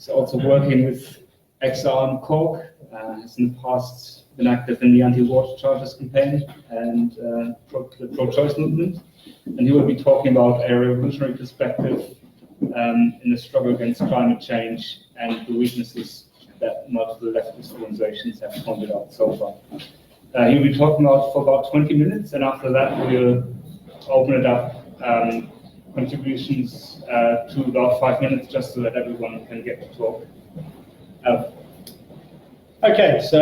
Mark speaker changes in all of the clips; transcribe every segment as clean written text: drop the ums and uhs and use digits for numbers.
Speaker 1: He's also working with XR and Cork. Has in the past been active in the anti-water charges campaign and the pro-choice movement. And he will be talking about a revolutionary perspective in the struggle against climate change and the weaknesses that multiple leftist organizations have pointed out so far. He'll be talking for about 20 minutes, and after that we'll open it up, contributions to about 5 minutes, just so that everyone can get to talk.
Speaker 2: Okay, so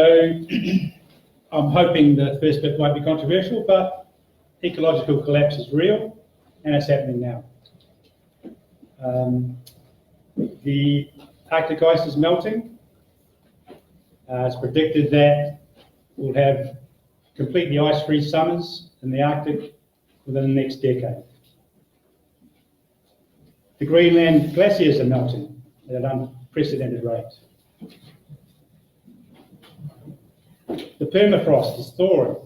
Speaker 2: I'm hoping the first bit won't be controversial, but ecological collapse is real, and it's happening now. The Arctic ice is melting. It's predicted that we'll have completely ice-free summers in the Arctic within the next decade. The Greenland glaciers are melting at an unprecedented rate. The permafrost is thawing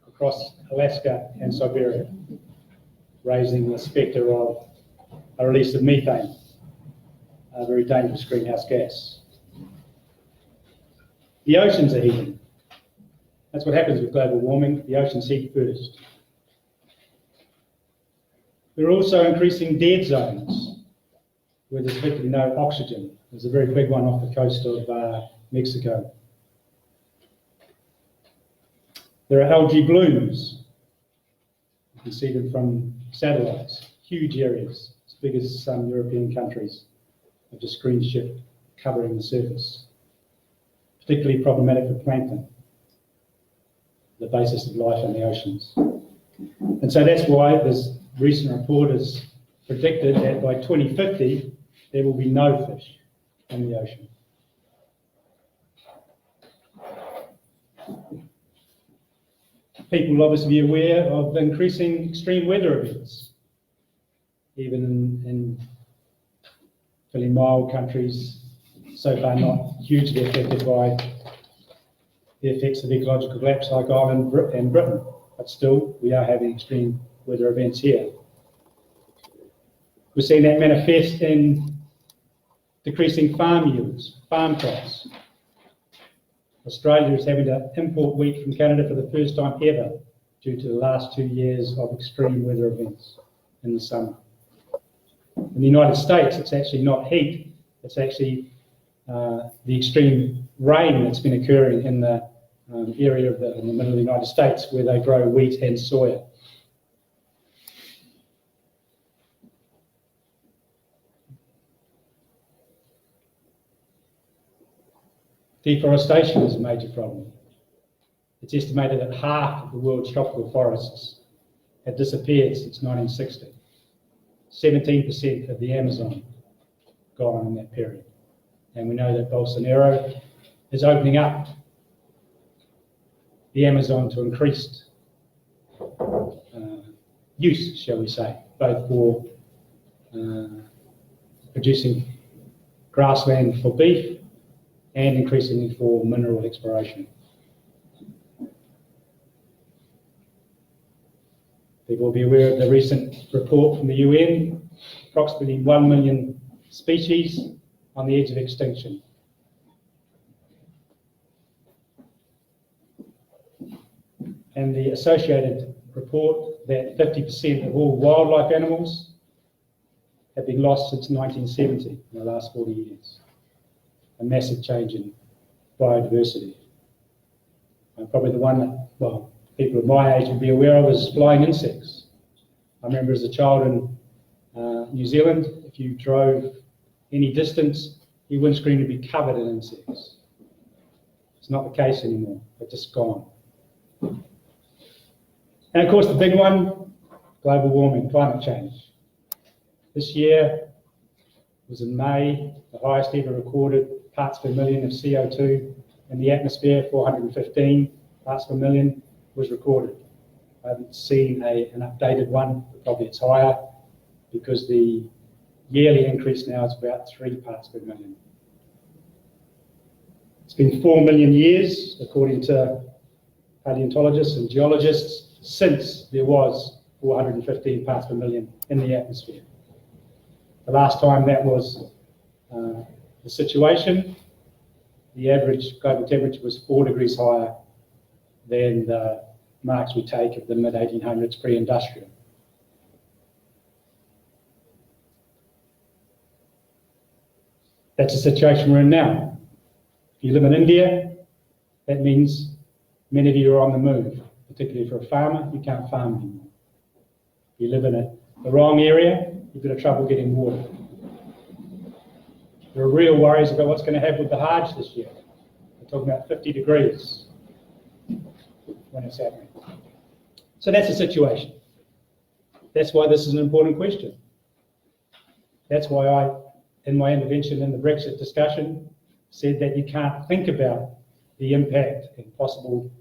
Speaker 2: across Alaska and Siberia, raising the spectre of a release of methane, a very dangerous greenhouse gas. The oceans are heating. That's what happens with global warming. The oceans heat first. There are also increasing dead zones where there's virtually no oxygen. There's a very big one off the coast of Mexico. There are algae blooms. You can see them from satellites, huge areas, as big as some European countries, of just green shit covering the surface. Particularly problematic for plankton, the basis of life in the oceans. And so that's why this recent report has predicted that by 2050, there will be no fish in the ocean. People will obviously be aware of increasing extreme weather events, even in fairly mild countries, so far not hugely affected by the effects of ecological collapse like Ireland and Britain, but still we are having extreme weather events here. We're seeing that manifest in decreasing farm yields, farm crops. Australia is having to import wheat from Canada for the first time ever due to the last 2 years of extreme weather events in the summer. In the United States, it's actually not heat, it's actually the extreme rain that's been occurring in the area in the middle of the United States where they grow wheat and soya. Deforestation is a major problem. It's estimated that half of the world's tropical forests have disappeared since 1960. 17% of the Amazon gone in that period. And we know that Bolsonaro is opening up the Amazon to increased use, shall we say, both for producing grassland for beef and increasingly for mineral exploration. People will be aware of the recent report from the UN, approximately 1 million species on the edge of extinction. And the associated report that 50% of all wildlife animals have been lost since 1970, in the last 40 years. A massive change in biodiversity. And probably the one that, well, people of my age would be aware of is flying insects. I remember as a child in New Zealand, if you drove any distance, your windscreen would be covered in insects. It's not the case anymore, they're just gone. And of course the big one, global warming, climate change. This year was in May, the highest ever recorded parts per million of CO2 in the atmosphere, 415 parts per million was recorded. I haven't seen an updated one, but probably it's higher because the yearly increase now is about 3 parts per million. It's been 4 million years, according to paleontologists and geologists, since there was 415 parts per million in the atmosphere. The last time that was the situation, the average global temperature was 4 degrees higher than the marks we take of the mid-1800s pre-industrial. That's the situation we're in now. If you live in India, that means many of you are on the move, particularly for a farmer. You can't farm anymore. If you live in the wrong area, you've got trouble getting water. There are real worries about what's going to happen with the Hajj this year. We're talking about 50 degrees when it's happening. So that's the situation. That's why this is an important question. That's why I, in my intervention in the Brexit discussion, said that you can't think about the impact and possible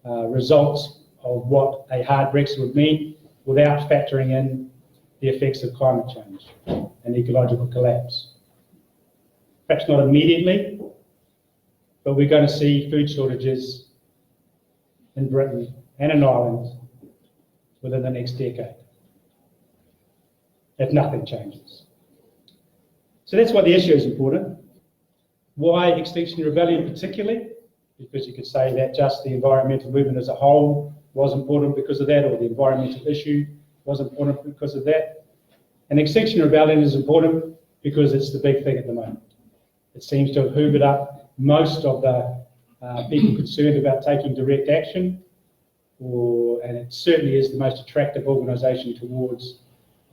Speaker 2: results of what a hard Brexit would mean without factoring in the effects of climate change and ecological collapse. Perhaps not immediately, but we're going to see food shortages in Britain and in Ireland within the next decade, if nothing changes. So that's why the issue is important. Why Extinction Rebellion particularly? Because you could say that just the environmental movement as a whole was important because of that, or the environmental issue was important because of that. And Extinction Rebellion is important because it's the big thing at the moment. It seems to have hoovered up most of the people concerned about taking direct action, and it certainly is the most attractive organisation towards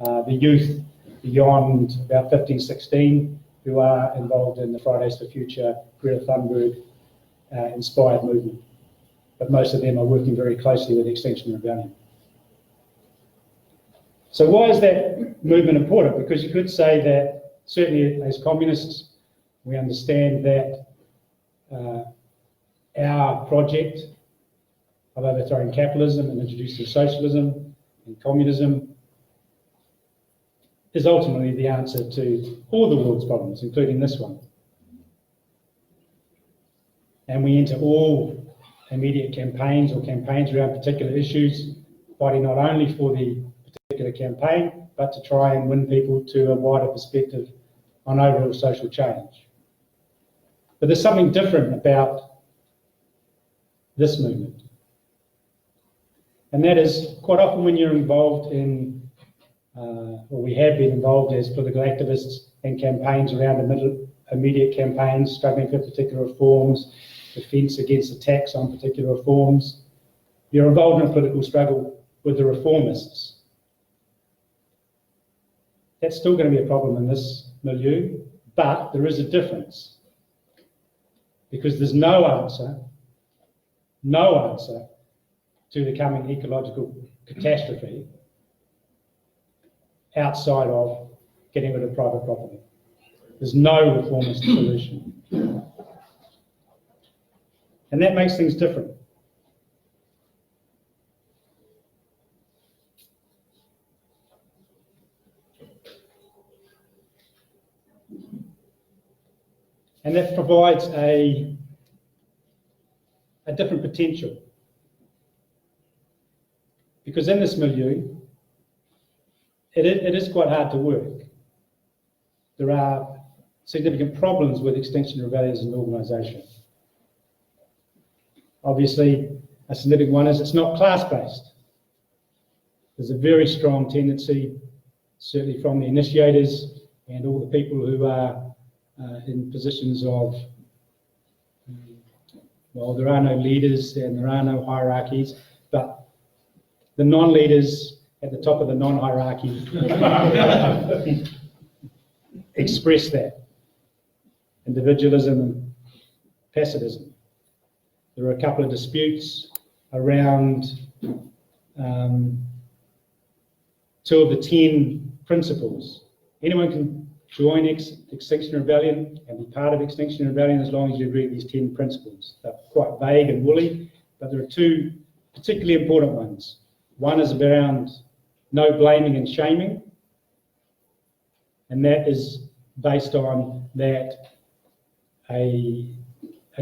Speaker 2: the youth beyond about 15, 16 who are involved in the Fridays for Future, Greta Thunberg inspired movement. But most of them are working very closely with Extinction Rebellion. So why is that movement important? Because you could say that certainly as communists, we understand that our project of overthrowing capitalism and introducing socialism and communism is ultimately the answer to all the world's problems, including this one. And we enter all immediate campaigns or campaigns around particular issues, fighting not only for the particular campaign, but to try and win people to a wider perspective on overall social change. But there's something different about this movement. And that is, quite often when you're involved in, or we have been involved as political activists in campaigns around immediate campaigns, struggling for particular reforms, defence against attacks on particular reforms, you're involved in a political struggle with the reformists. That's still going to be a problem in this milieu, but there is a difference. Because there's no answer to the coming ecological catastrophe outside of getting rid of private property. There's no reformist solution. And that makes things different. And that provides a different potential. Because in this milieu, it is quite hard to work. There are significant problems with Extinction Rebellion as an organisation. Obviously, a significant one is it's not class-based. There's a very strong tendency, certainly from the initiators and all the people who are in positions of, well, there are no leaders and there are no hierarchies, but the non-leaders at the top of the non-hierarchy express that. Individualism and pacifism. There are a couple of disputes around 2 of the 10 principles. Anyone can join Extinction Rebellion and be part of Extinction Rebellion as long as you agree with these 10 principles. They're quite vague and woolly, but there are 2 particularly important ones. One is around no blaming and shaming, and that is based on that a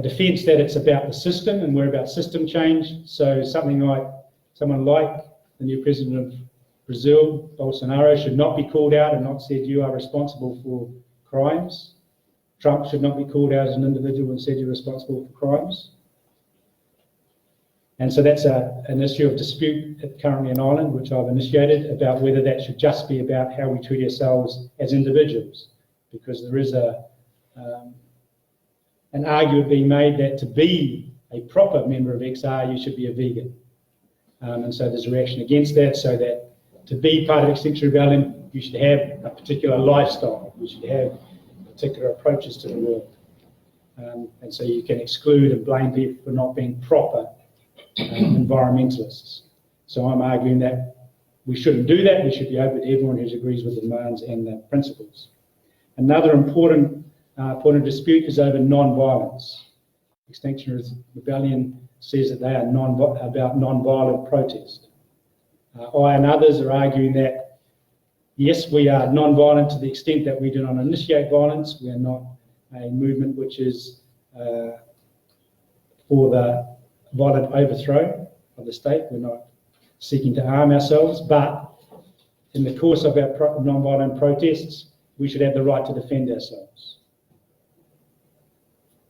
Speaker 2: defence that it's about the system and we're about system change. So someone like the new president of Brazil, Bolsonaro, should not be called out and not said you are responsible for crimes. Trump should not be called out as an individual and said you're responsible for crimes. And so that's an issue of dispute currently in Ireland, which I've initiated, about whether that should just be about how we treat ourselves as individuals, because there is an argument being made that to be a proper member of XR, you should be a vegan. And so there's a reaction against that, so that to be part of Extinction Rebellion, you should have a particular lifestyle, you should have particular approaches to the world. And so you can exclude and blame people for not being proper environmentalists. So I'm arguing that we shouldn't do that. We should be open to everyone who agrees with the demands and the principles. Another important point of dispute is over non-violence. Extinction Rebellion says that they are about non-violent protest. I and others are arguing that, yes, we are non-violent to the extent that we do not initiate violence. We are not a movement which is for the violent overthrow of the state. We're not seeking to arm ourselves, but in the course of our non-violent protests, we should have the right to defend ourselves.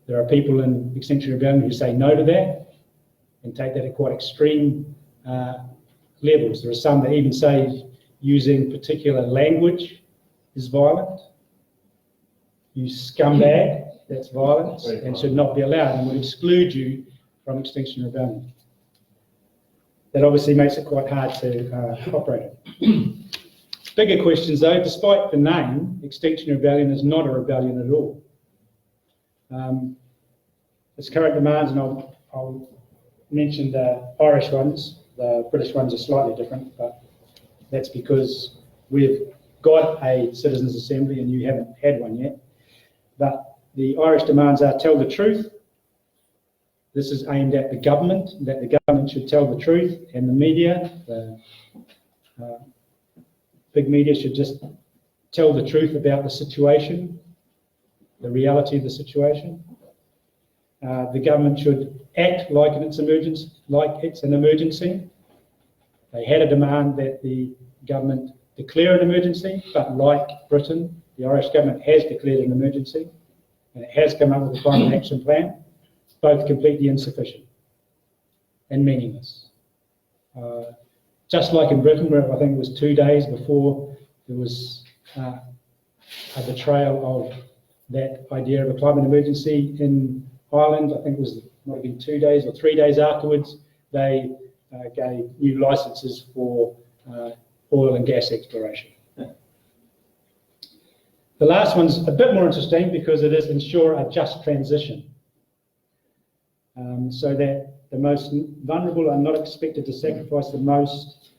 Speaker 2: There are people in Extinction Rebellion who say no to that and take that at quite extreme levels. There are some that even say using particular language is violent. You scumbag, that's violence and should not be allowed and would exclude you from Extinction Rebellion. That obviously makes it quite hard to operate it. Bigger questions though, despite the name, Extinction Rebellion is not a rebellion at all. Its current demands, and I'll mention the Irish ones, the British ones are slightly different, but that's because we've got a Citizens' Assembly and you haven't had one yet. But the Irish demands are tell the truth. This is aimed at the government, that the government should tell the truth, and the media, the big media should just tell the truth about the situation, the reality of the situation. The government should act like it's an emergency. They had a demand that the government declare an emergency, but like Britain, the Irish government has declared an emergency, and it has come up with a climate action plan, both completely insufficient and meaningless. Just like in Britain, where I think it was 2 days before there was a betrayal of that idea of a climate emergency in Ireland, I think it was might have been 2 days or 3 days afterwards, they gave new licences for oil and gas exploration. The last one's a bit more interesting because it is ensure a just transition, so that the most vulnerable are not expected to sacrifice the most.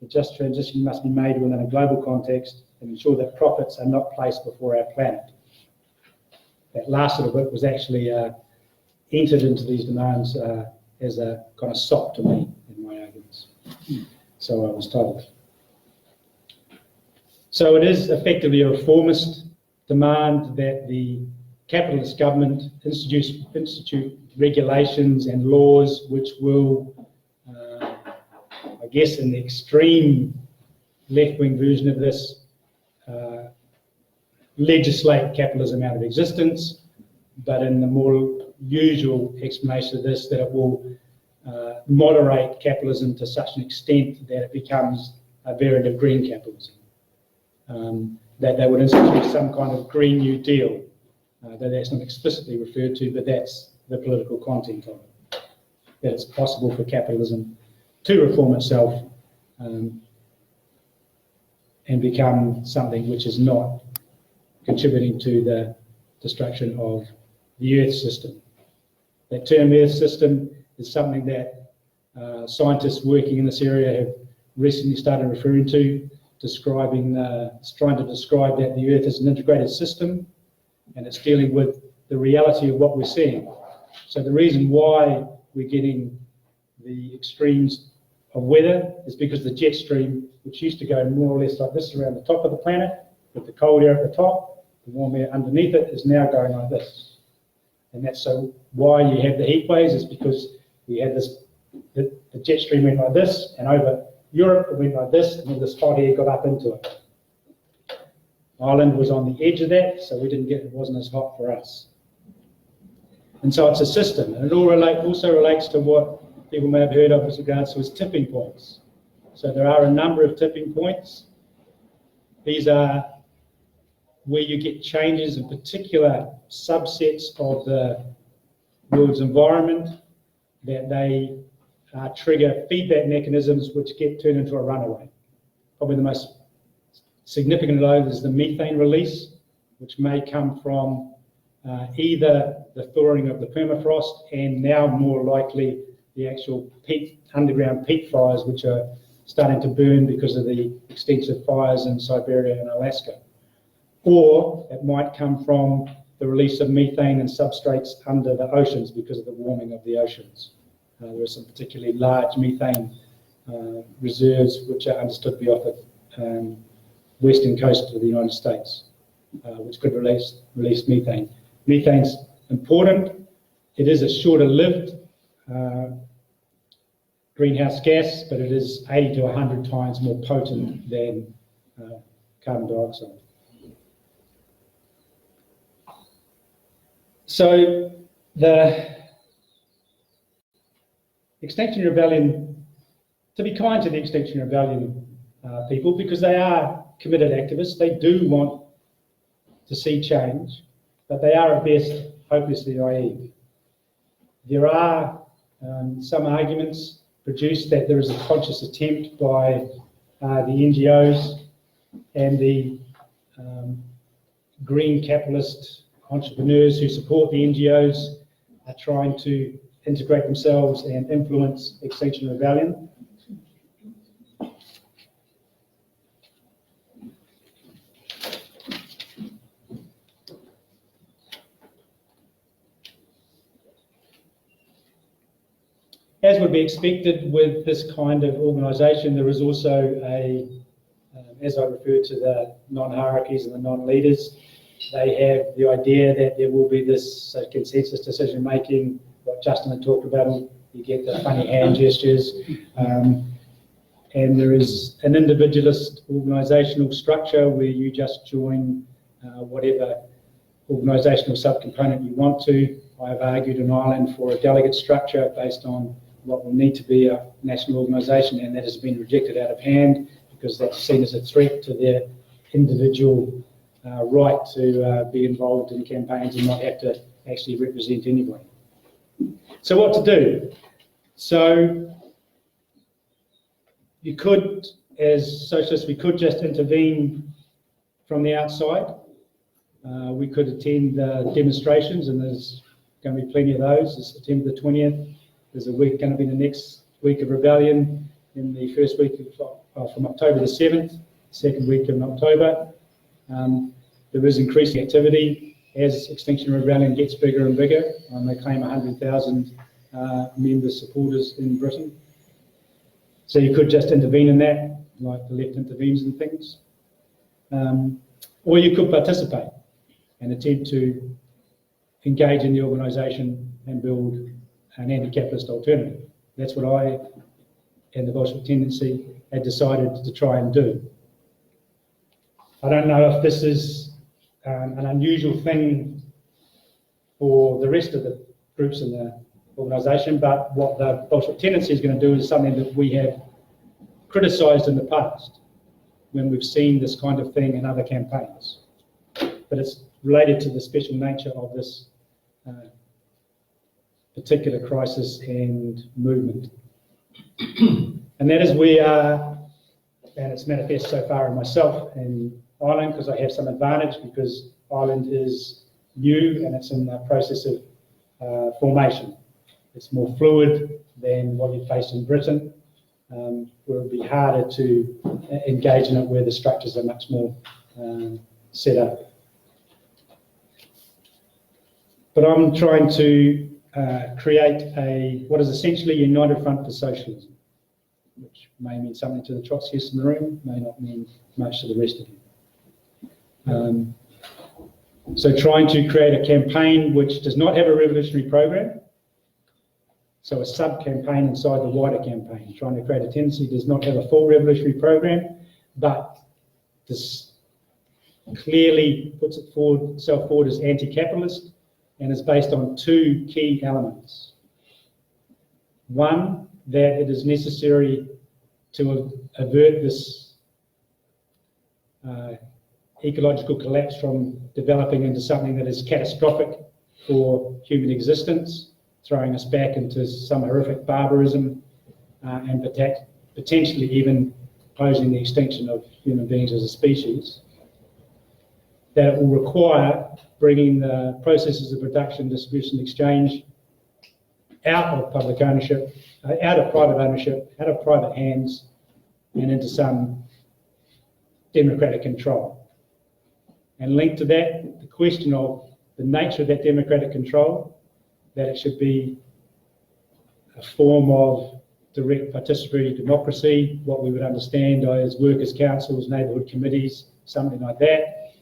Speaker 2: The just transition must be made within a global context and ensure that profits are not placed before our planet. That last little bit was actually entered into these demands as a kind of sop to me in my arguments. So I was told. So it is effectively a reformist demand that the capitalist government institute regulations and laws which will, I guess in the extreme left-wing version of this, legislate capitalism out of existence, but in the more usual explanation of this, that it will moderate capitalism to such an extent that it becomes a variant of green capitalism. That they would institute some kind of Green New Deal, though that's not explicitly referred to, but that's the political content of it. That it's possible for capitalism to reform itself and become something which is not contributing to the destruction of the Earth system. That term Earth system is something that scientists working in this area have recently started referring to, trying to describe that the Earth is an integrated system and it's dealing with the reality of what we're seeing. So the reason why we're getting the extremes of weather is because the jet stream, which used to go more or less like this around the top of the planet, with the cold air at the top, the warm air underneath it, is now going like this. And that's so why you have the heat waves, is because we had this, the jet stream went like this, and over Europe it went like this, and then this hot air got up into it. Ireland was on the edge of that, so it wasn't as hot for us. And so it's a system, and it also relates to what people may have heard of as regards to as tipping points. So there are a number of tipping points. These are where you get changes in particular subsets of the world's environment, that they trigger feedback mechanisms which get turned into a runaway. Probably the most significant of those is the methane release, which may come from either the thawing of the permafrost and now more likely the actual underground peat fires, which are starting to burn because of the extensive fires in Siberia and Alaska. Or it might come from the release of methane and substrates under the oceans because of the warming of the oceans. There are some particularly large methane reserves which are understood to be off the western coast of the United States, which could release methane. Methane's important. It is a shorter-lived greenhouse gas, but it is 80 to 100 times more potent than carbon dioxide. So the Extinction Rebellion, to be kind to the Extinction Rebellion people, because they are committed activists, they do want to see change, but they are at best hopelessly naive. There are some arguments produced that there is a conscious attempt by the NGOs and the green capitalist entrepreneurs who support the NGOs are trying to integrate themselves and influence Extinction Rebellion. As would be expected with this kind of organisation, there is also as I referred to the non-hierarchies and the non-leaders, they have the idea that there will be this consensus decision-making, what Justin had talked about, you get the funny hand gestures, and there is an individualist organisational structure where you just join whatever organisational subcomponent you want to. I have argued in Ireland for a delegate structure based on what will need to be a national organisation, and that has been rejected out of hand because that's seen as a threat to their individual right to be involved in campaigns and not have to actually represent anybody. So what to do? So you could, as socialists, we could just intervene from the outside. We could attend demonstrations, and there's going to be plenty of those. It's September the 20th. There's going to be the next week of rebellion in the first week from October the 7th, second week of October. There is increasing activity as Extinction Rebellion gets bigger and bigger. They claim 100,000 members, supporters in Britain. So you could just intervene in that, like the left intervenes in things. Or you could participate and attempt to engage in the organisation and build an anti-capitalist alternative. That's what I and the Bolshevik Tendency had decided to try and do. I don't know if this is an unusual thing for the rest of the groups in the organisation, but what the Bolshevik Tendency is going to do is something that we have criticised in the past when we've seen this kind of thing in other campaigns. But it's related to the special nature of this particular crisis and movement. And that is where, and it's manifest so far in myself in Ireland, because I have some advantage because Ireland is new and it's in the process of formation. It's more fluid than what you face in Britain, where it would be harder to engage in it where the structures are much more set up. But I'm trying to create what is essentially a United Front for Socialism, which may mean something to the Trotskyists in the room, may not mean much to the rest of you. So trying to create a campaign which does not have a revolutionary program, so a sub-campaign inside the wider campaign. Trying to create a tendency does not have a full revolutionary program, but this clearly puts itself forward as anti-capitalist and is based on two key elements. One, that it is necessary to avert this ecological collapse from developing into something that is catastrophic for human existence, throwing us back into some horrific barbarism and potentially even posing the extinction of human beings as a species. That it will require bringing the processes of production, distribution, exchange out of public ownership, out of private ownership, out of private hands, and into some democratic control. And linked to that, the question of the nature of that democratic control, that it should be a form of direct participatory democracy, what we would understand as workers' councils, neighbourhood committees, something like that.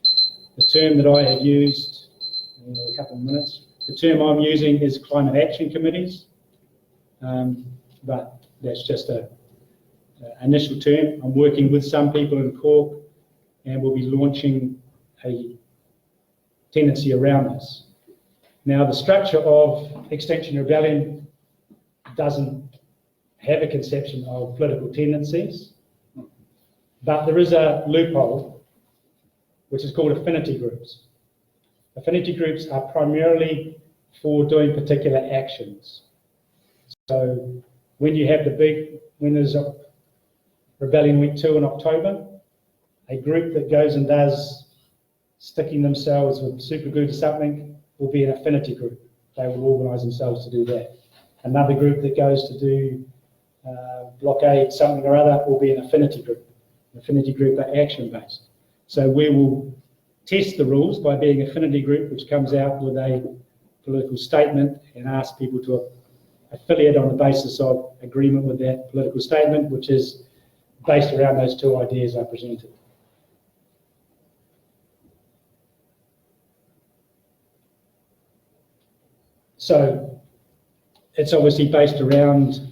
Speaker 2: The term that I have used, in a couple of minutes, the term I'm using is climate action committees, but that's just an initial term. I'm working with some people in Cork and we'll be launching a tendency around this. Now, the structure of Extinction Rebellion doesn't have a conception of political tendencies, but there is a loophole which is called affinity groups. Affinity groups are primarily for doing particular actions. So when you have when there's a Rebellion Week 2 in October, a group that goes and does sticking themselves with super glue to something will be an affinity group. They will organise themselves to do that. Another group that goes to do blockade something or other will be an affinity group. An affinity group are action-based. So we will test the rules by being an affinity group, which comes out with a political statement and asks people to affiliate on the basis of agreement with that political statement, which is based around those two ideas I presented. So it's obviously based around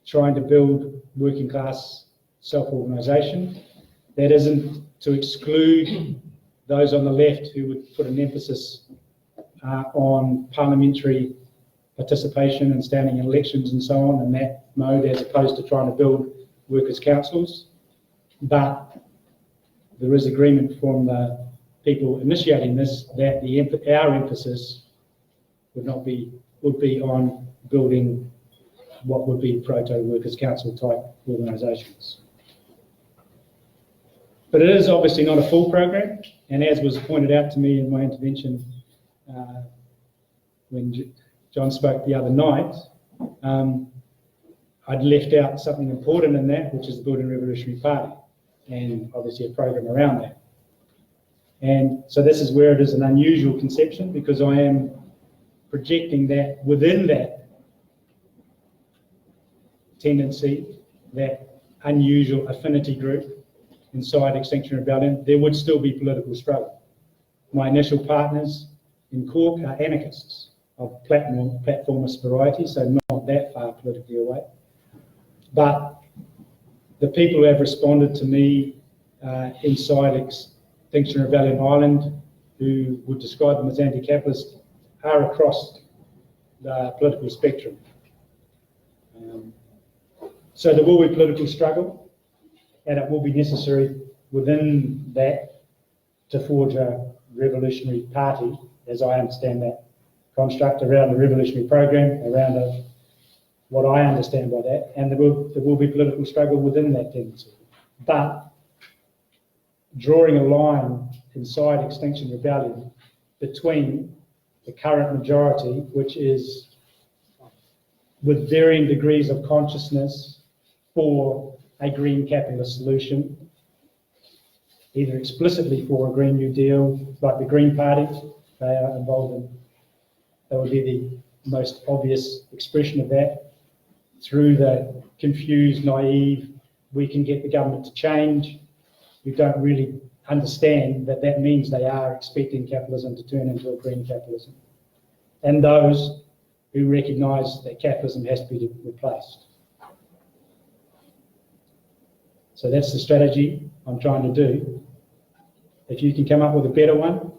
Speaker 2: trying to build working class self-organisation. That isn't to exclude those on the left who would put an emphasis on parliamentary participation and standing in elections and so on in that mode, as opposed to trying to build workers' councils. But there is agreement from the people initiating this that our emphasis would be on building what would be proto-workers' council type organisations. But it is obviously not a full program, and as was pointed out to me in my intervention when John spoke the other night, I'd left out something important in that, which is the Building Revolutionary Party, and obviously a program around that. And so this is where it is an unusual conception, because I am projecting that within that tendency, that unusual affinity group inside Extinction Rebellion, there would still be political struggle. My initial partners in Cork are anarchists of platformist variety, so not that far politically away. But the people who have responded to me inside Extinction Rebellion Ireland, who would describe them as anti-capitalist, are across the political spectrum. So there will be political struggle, and it will be necessary within that to forge a revolutionary party, as I understand that construct, around the revolutionary program, around what I understand by that, and there will be political struggle within that tendency. But drawing a line inside Extinction Rebellion between the current majority, which is with varying degrees of consciousness for a green capitalist solution, either explicitly for a Green New Deal, like the Green Party, they are involved in. That would be the most obvious expression of that. Through the confused, naive, we can get the government to change, who don't really understand that that means they are expecting capitalism to turn into a green capitalism. And those who recognise that capitalism has to be replaced. So that's the strategy I'm trying to do. If you can come up with a better one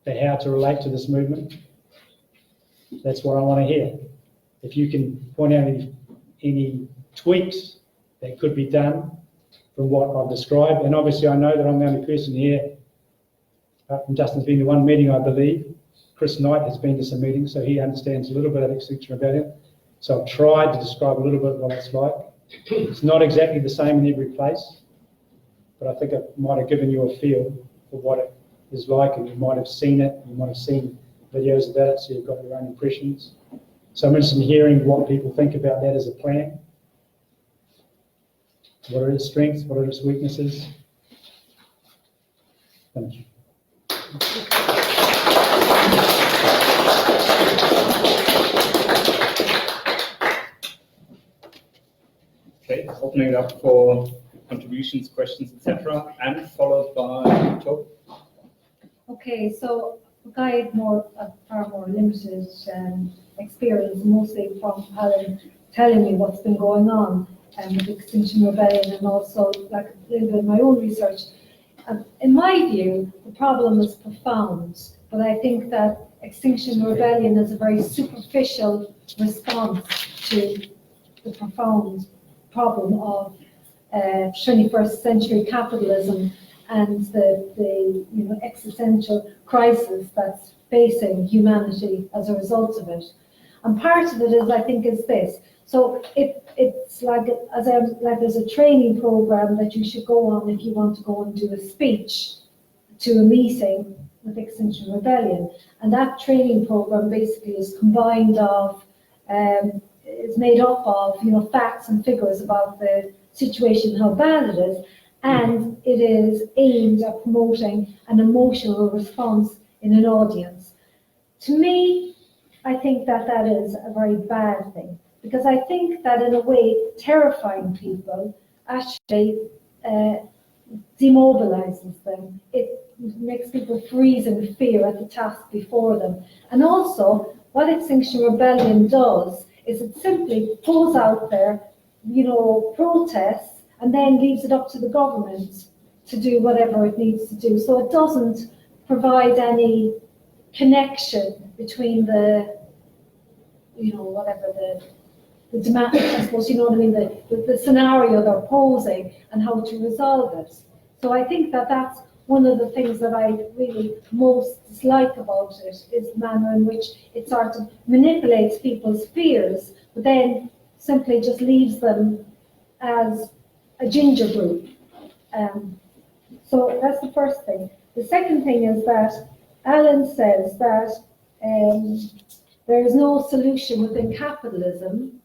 Speaker 2: for how to relate to this movement, that's what I want to hear. If you can point out any tweaks that could be done from what I've described, and obviously I know that I'm the only person here, apart from Justin's been to one meeting, I believe. Chris Knight has been to some meetings, so he understands a little bit of Extinction Rebellion. So I've tried to describe a little bit what it's like. It's not exactly the same in every place, but I think it might have given you a feel for what it is like, and you might have seen it, you might have seen videos about it, so you've got your own impressions. So I'm interested in hearing what people think about that as a plan. What are its strengths? What are its weaknesses? Thank you.
Speaker 1: Okay, opening it up for contributions, questions, etc., and followed by Joe.
Speaker 3: Okay, so I had far more limited experience, mostly from Alan telling me what's been going on with Extinction Rebellion, and also like a little bit of my own research. In my view, the problem is profound, but I think that Extinction Rebellion is a very superficial response to the profound problem of 21st century capitalism and the existential crisis that's facing humanity as a result of it. And part of it is, I think, is this. So it's like there's a training program that you should go on if you want to go and do a speech to a meeting with Extinction Rebellion. And that training program basically is combined of, is made up of, facts and figures about the situation, how bad it is, and it is aimed at promoting an emotional response in an audience. To me, I think that that is a very bad thing, because I think that in a way, terrifying people actually demobilizes them. It makes people freeze in fear at the task before them. And also, what Extinction Rebellion does is it simply goes out there, protests, and then leaves it up to the government to do whatever it needs to do. So it doesn't provide any connection between the demand, I suppose, the scenario they're posing and how to resolve it. So I think that that's one of the things that I really most dislike about it, is the manner in which it sort of manipulates people's fears, but then simply just leaves them as a ginger group. So that's the first thing. The second thing is that Alan says that there is no solution within capitalism,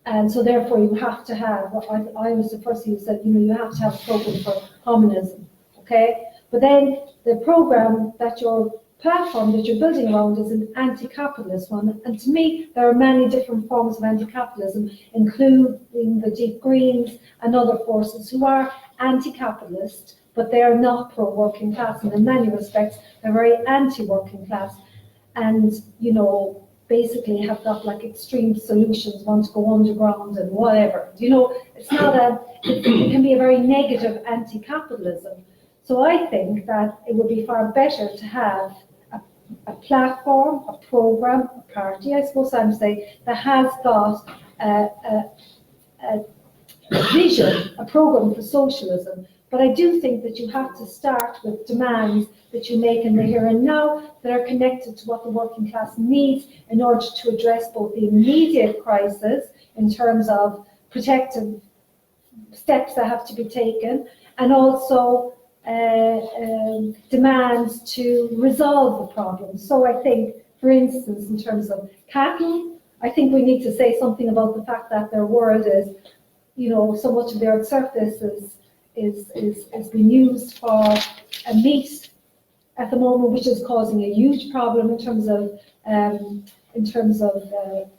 Speaker 3: and so therefore you have to have, I was the first who said, you have to have a program for communism, okay? But then the program that your platform that you're building around is an anti-capitalist one, and to me there are many different forms of anti-capitalism, including the Deep Greens and other forces who are anti-capitalist, but they are not pro-working class, and in many respects they're very anti-working class, and basically have got like extreme solutions, want to go underground and whatever. It's not it can be a very negative anti-capitalism. So I think that it would be far better to have a platform, a program, a party, I suppose I'm saying, that has got a vision, a program for socialism. But I do think that you have to start with demands that you make in the here and now that are connected to what the working class needs in order to address both the immediate crisis in terms of protective steps that have to be taken, and also demands to resolve the problem. So I think, for instance, in terms of cattle, I think we need to say something about the fact that their world is, so much of the Earth's surface is being used for meat at the moment, which is causing a huge problem in terms of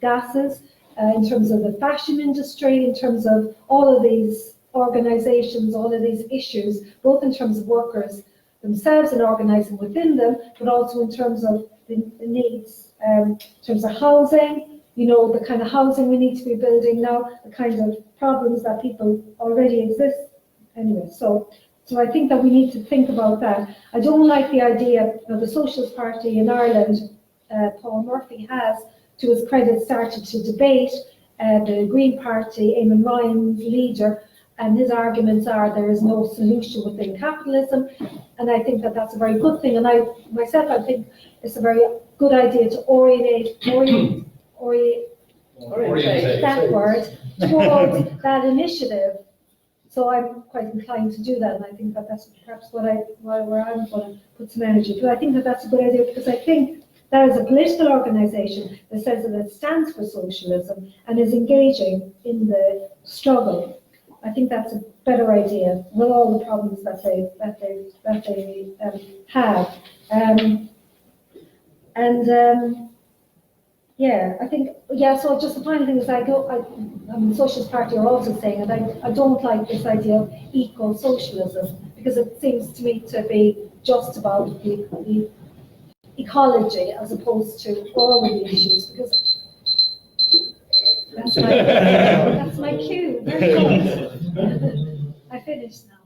Speaker 3: gases, in terms of the fashion industry, in terms of all of these organizations, all of these issues, both in terms of workers themselves and organizing within them, but also in terms of the needs, in terms of housing, the kind of housing we need to be building now, the kind of problems that people already exist. Anyway, so So I think that we need to think about that. I don't like the idea of the Socialist Party in Ireland. Paul Murphy has, to his credit, started to debate the Green Party, Eamon Ryan's leader, and his arguments are there is no solution within capitalism. And I think that that's a very good thing. And I think it's a very good idea to orientate that word towards that initiative. So I'm quite inclined to do that, and I think that that's perhaps where I'm going to put some energy. Because I think that that's a good idea, because I think that is a political organisation that says that it stands for socialism and is engaging in the struggle. I think that's a better idea with all the problems that they have. I think, so just the final thing is the Socialist Party are also saying, and I don't like this idea of eco-socialism, because it seems to me to be just about the ecology as opposed to all of the issues, because that's my cue. Very good. I finished now.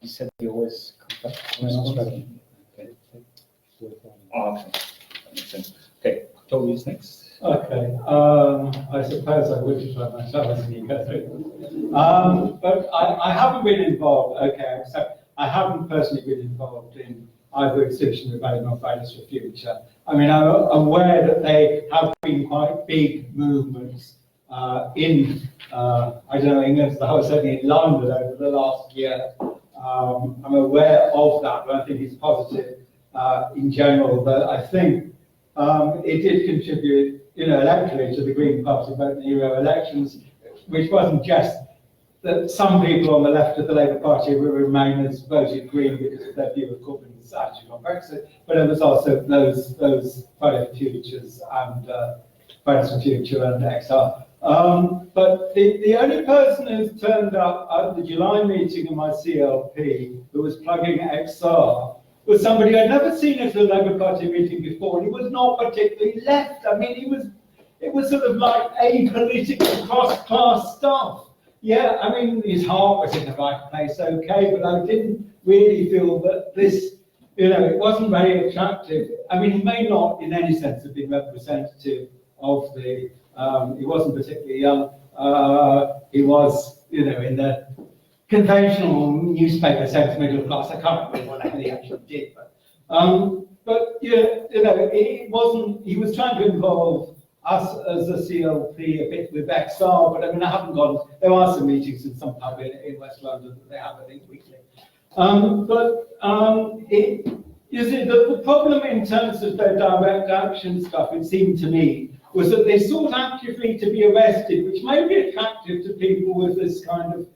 Speaker 1: You said you always come back to Australia. Okay. Oh, okay. That makes sense. Okay, Toby's next.
Speaker 4: Okay. I suppose I would try myself as you go through. But I haven't been involved. Okay, so I haven't personally been involved in either Extinction Rebellion or Fridays for Future. I mean, I'm aware that they have been quite big movements in, England, I was certainly in London over the last year. I'm aware of that, but I think it's positive in general. But I think it did contribute, electorally to the Green Party vote in the Euro elections, which wasn't just that some people on the left of the Labour Party were Remainers voted Green because of their view of Corbyn's attitude on Brexit, but it was also those Fridays for Futures and Fridays for Future and XR. But the only person who's turned up at the July meeting of my CLP who was plugging XR was somebody I'd never seen at a Labour Party meeting before, and he was not particularly left. I mean, it was sort of like apolitical cross-class stuff. Yeah, I mean, his heart was in the right place, okay, but I didn't really feel that this, it wasn't very attractive. I mean, he may not, in any sense, have been representative of the, he wasn't particularly young. He was, in the conventional newspaper sense, middle class. I can't remember what the hell he actually did, he was trying to involve us as a CLP a bit with XR, but I mean, I haven't gone, there are some meetings in some pub in West London that they have, I think, weekly. You see, the problem in terms of their direct action stuff, it seemed to me, was that they sought actively to be arrested, which may be attractive to people with this kind of,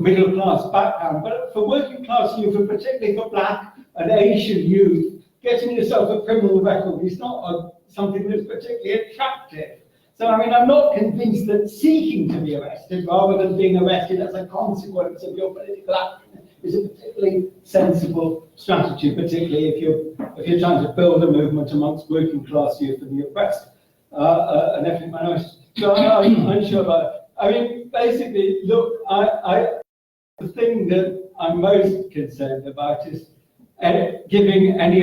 Speaker 4: middle class background, but for working class youth, and particularly for black and Asian youth, getting yourself a criminal record is not something that's particularly attractive. So, I mean, I'm not convinced that seeking to be arrested rather than being arrested as a consequence of your political action is a particularly sensible strategy, particularly if you're trying to build a movement amongst working class youth and the oppressed and ethnic minorities. So I'm unsure about it. I mean, basically, look, the thing that I'm most concerned about is creating any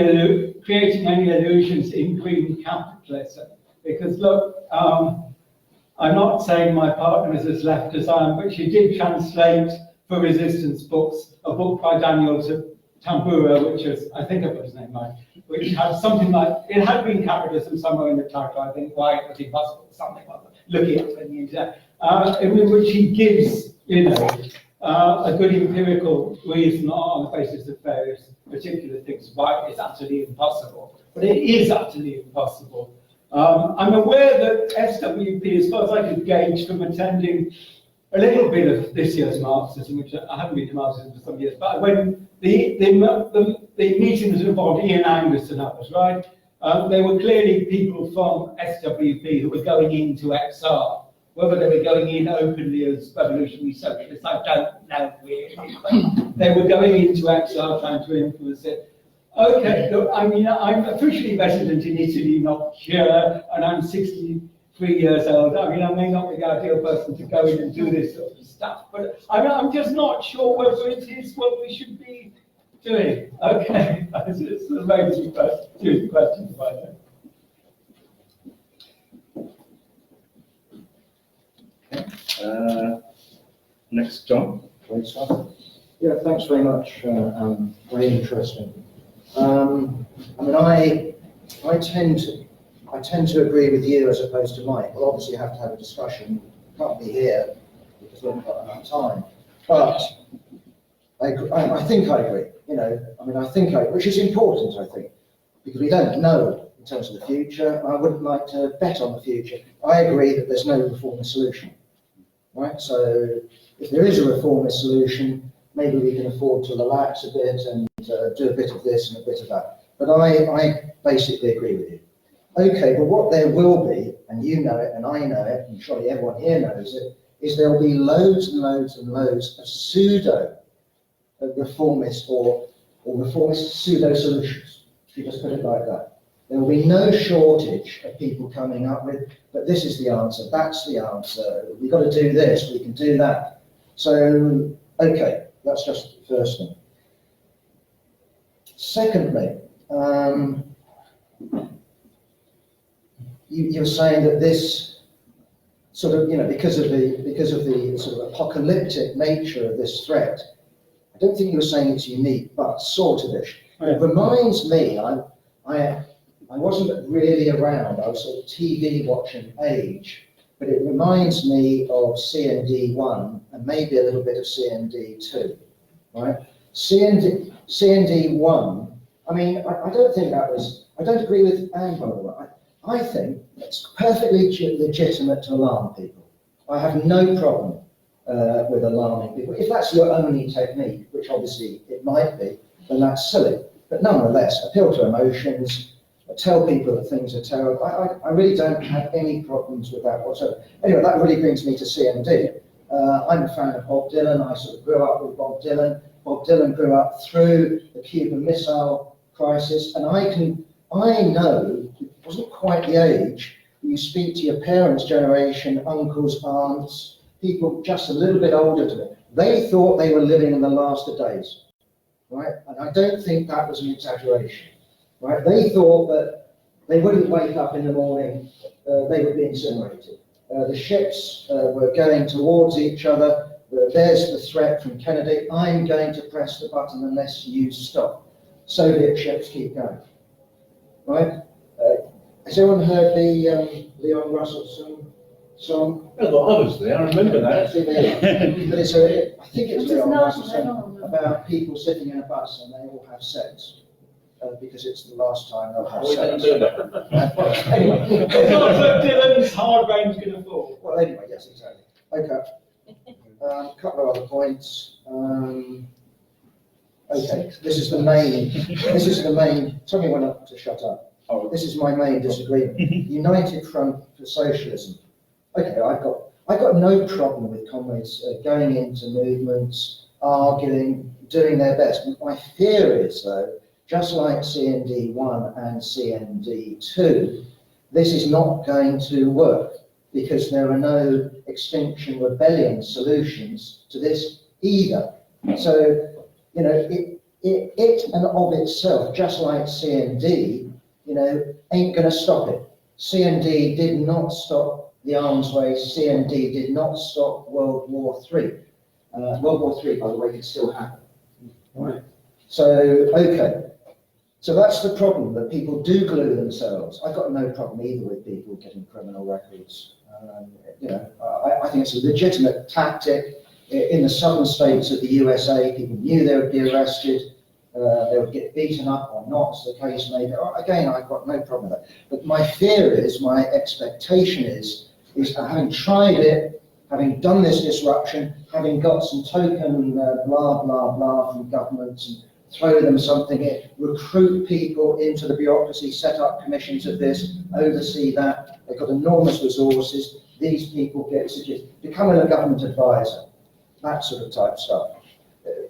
Speaker 4: illusions in green capitalism. Because look, I'm not saying my partner is as left as I am, but she did translate for Resistance Books a book by Daniel Tambura, which is, I think I put his name right, which had something like, it had been capitalism somewhere in the title, I think, why it was impossible, something like that, looking at the news, in which he gives, a good empirical reason on the basis of various particular things why it's utterly impossible. But it is utterly impossible. I'm aware that SWP, as far as I could gauge from attending a little bit of this year's Marxism, which I haven't been to Marxism for some years, but when the meetings involved Ian Angus and others, right? They were clearly people from SWP who were going into XR. Whether they were going in openly as revolutionary socialists, I don't know really. But they were going into XR trying to influence it. Okay, look, I mean, I'm officially resident in Italy, not here, and I'm 60 3 years old. I mean, I may not be the ideal person to go in and do this sort of stuff, but I'm just not sure whether it is what we should be doing. Okay, it's a very good question about that.
Speaker 1: Next, John.
Speaker 5: Great stuff. Yeah, thanks very much. Very interesting. I mean, I tend to agree with you as opposed to Mike. We'll obviously have to have a discussion. Can't be here because we haven't got enough time. But I think I agree. You know, I mean, I think which is important, I think, because we don't know in terms of the future. I wouldn't like to bet on the future. I agree that there's no reformist solution, right? So if there is a reformist solution, maybe we can afford to relax a bit and do a bit of this and a bit of that. But I basically agree with you. Okay, but what there will be, and you know it, and I know it, and surely everyone here knows it, is there will be loads and loads and loads of pseudo reformist or reformist pseudo solutions. If you just put it like that. There will be no shortage of people coming up with, but this is the answer, that's the answer, we've got to do this, we can do that. So, okay, that's just the first thing. Secondly, you're saying that this sort of, you know, because of the sort of apocalyptic nature of this threat, I don't think you were saying it's unique, but sort of ish. It reminds me, I wasn't really around, I was sort of TV watching age, but it reminds me of CND1 and maybe a little bit of CND2, right? CND1, I mean, I don't think that was, I don't agree with Anne, by the way. I think it's perfectly legitimate to alarm people. I have no problem with alarming people. If that's your only technique, which obviously it might be, then that's silly. But nonetheless, appeal to emotions, tell people that things are terrible. I really don't have any problems with that whatsoever. Anyway, that really brings me to CMD. I'm a fan of Bob Dylan. I sort of grew up with Bob Dylan. Bob Dylan grew up through the Cuban Missile Crisis, and I know it wasn't quite the age. You speak to your parents' generation, uncles, aunts, people just a little bit older than them. They thought they were living in the last of days, right? And I don't think that was an exaggeration, right? They thought that they wouldn't wake up in the morning, they would be incinerated. The ships were going towards each other. There's the threat from Kennedy. I'm going to press the button unless you stop. Soviet ships keep going, right? Has anyone heard the Leon Russell song?
Speaker 6: Well, I was there, I remember that.
Speaker 5: But it's I think it's
Speaker 3: Which is
Speaker 5: Leon
Speaker 3: not-
Speaker 5: Russell
Speaker 3: I don't
Speaker 5: song
Speaker 3: know.
Speaker 5: about people sitting in a bus and they all have sex. Because it's the last time they'll have
Speaker 6: We didn't
Speaker 5: sex.
Speaker 6: do that.
Speaker 5: Anyway.
Speaker 4: It's not that Dylan's hard range going to fall.
Speaker 5: Well, anyway, yes, exactly. Okay. A couple of other points. Okay, this is the main, tell me when to shut up.
Speaker 1: Oh.
Speaker 5: This is my main disagreement. United Front for Socialism. Okay, I've got no problem with comrades going into movements, arguing, doing their best. My fear is, though, just like CND1 and CND2, this is not going to work because there are no Extinction Rebellion solutions to this either. So, you know, it and of itself, just like CND, you know, ain't going to stop it. CND did not stop the arms race. CND did not stop World War III. World War III, by the way, could still happen. Right. So, okay. So that's the problem, that people do glue themselves. I've got no problem either with people getting criminal records. You know, I think it's a legitimate tactic. In the southern states of the USA, people knew they would be arrested. They would get beaten up or not, as the case may be. Again, I've got no problem with that. But my fear is, my expectation is having tried it, having done this disruption, having got some token blah, blah, blah from governments and throw them something in, recruit people into the bureaucracy, set up commissions of this, oversee that. They've got enormous resources. These people get suggested, becoming a government advisor, that sort of type stuff.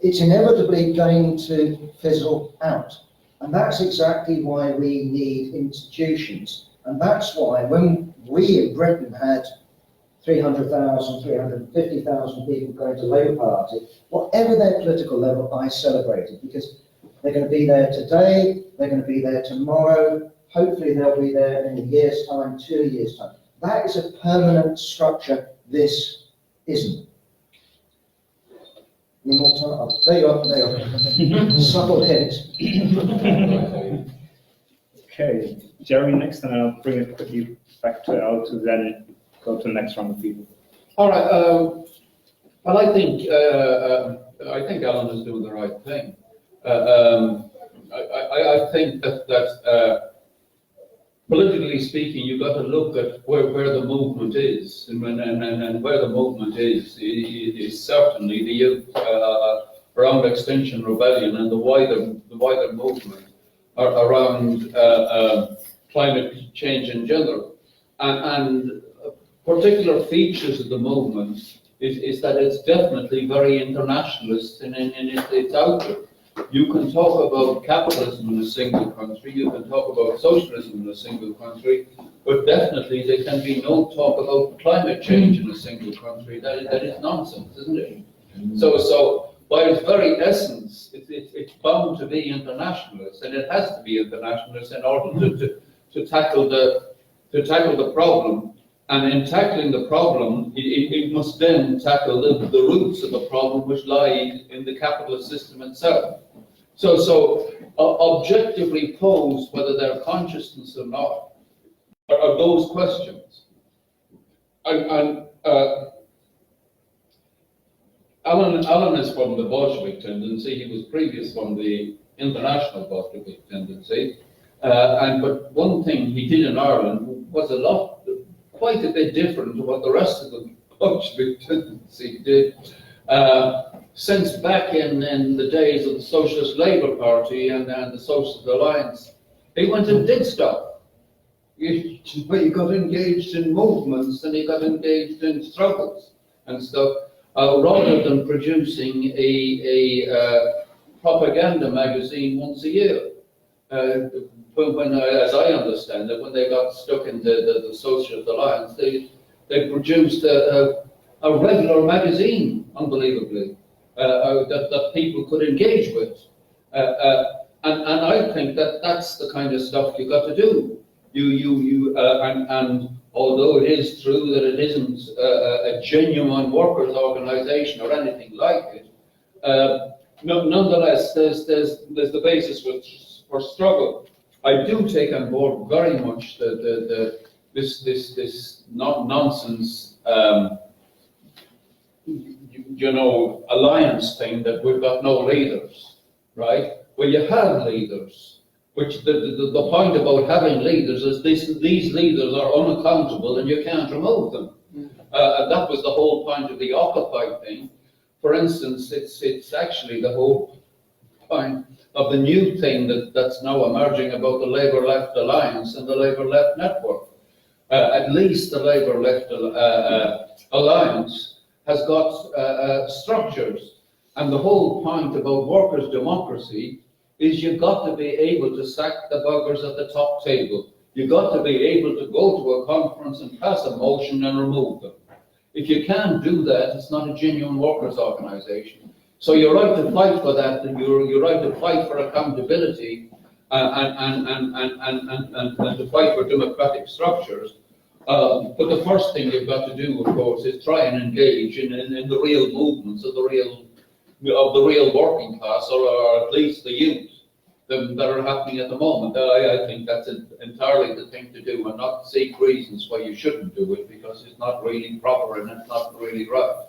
Speaker 5: It's inevitably going to fizzle out. And that's exactly why we need institutions And that's why when we in Britain had 300,000, 350,000 people going to Labour Party, whatever their political level, I celebrated, because they're going to be there today, they're going to be there tomorrow, hopefully they'll be there in a year's time, 2 years' time. That is a permanent structure, this isn't. One more time. Oh, there you are, there you are. Subtle hint.
Speaker 1: Okay, Jerry next, and I'll bring it quickly back to Al to then go to the next round of people.
Speaker 6: All right. Well, I think Alan is doing the right thing. I think that politically speaking, you've got to look at where the movement is, and where the movement is certainly the youth around Extinction Rebellion and the wider movement around climate change in general, and particular features of the movement is that it's definitely very internationalist in its outlook. You can talk about capitalism in a single country, you can talk about socialism in a single country, but definitely there can be no talk about climate change in a single country. That is nonsense, isn't it? So by its very essence, it's bound to be internationalist, and it has to be internationalist in order to tackle the problem. And in tackling the problem, it must then tackle the roots of the problem, which lie in the capitalist system itself. So objectively posed, whether they're consciousness or not, are those questions. And Alan is from the Bolshevik Tendency. He was previous from the International Bolshevik Tendency. But one thing he did in Ireland was quite a bit different to what the rest of the Bolshevik Tendency did. Since back in the days of the Socialist Labour Party and the Socialist Alliance, he went and did stuff. You got engaged in movements and he got engaged in struggles and stuff, rather than producing a propaganda magazine once a year. When as I understand it, when they got stuck in the Socialist Alliance, they produced a regular magazine, unbelievably, that people could engage with. And I think that's the kind of stuff you got to do. And although it is true that it isn't a genuine workers' organisation or anything like it, nonetheless, there's the basis for struggle. I do take on board very much this nonsense, alliance thing that we've got no leaders, right? Well, you have leaders, which the point about having leaders is these leaders are unaccountable and you can't remove them. And that was the whole point of the Occupy thing. For instance, it's actually the whole point of the new thing that's now emerging about the Labour Left Alliance and the Labour Left Network. At least the Labour Left Alliance has got structures. And the whole point about workers' democracy is you've got to be able to sack the buggers at the top table. You've got to be able to go to a conference and pass a motion and remove them. If you can't do that, it's not a genuine workers' organisation. So you're right to fight for that, and you're right to fight for accountability and to fight for democratic structures. But the first thing you've got to do, of course, is try and engage in the real movements of the real working class, or at least the youth that are happening at the moment. I think that's entirely the thing to do, and not seek reasons why you shouldn't do it, because it's not really proper and it's not really right.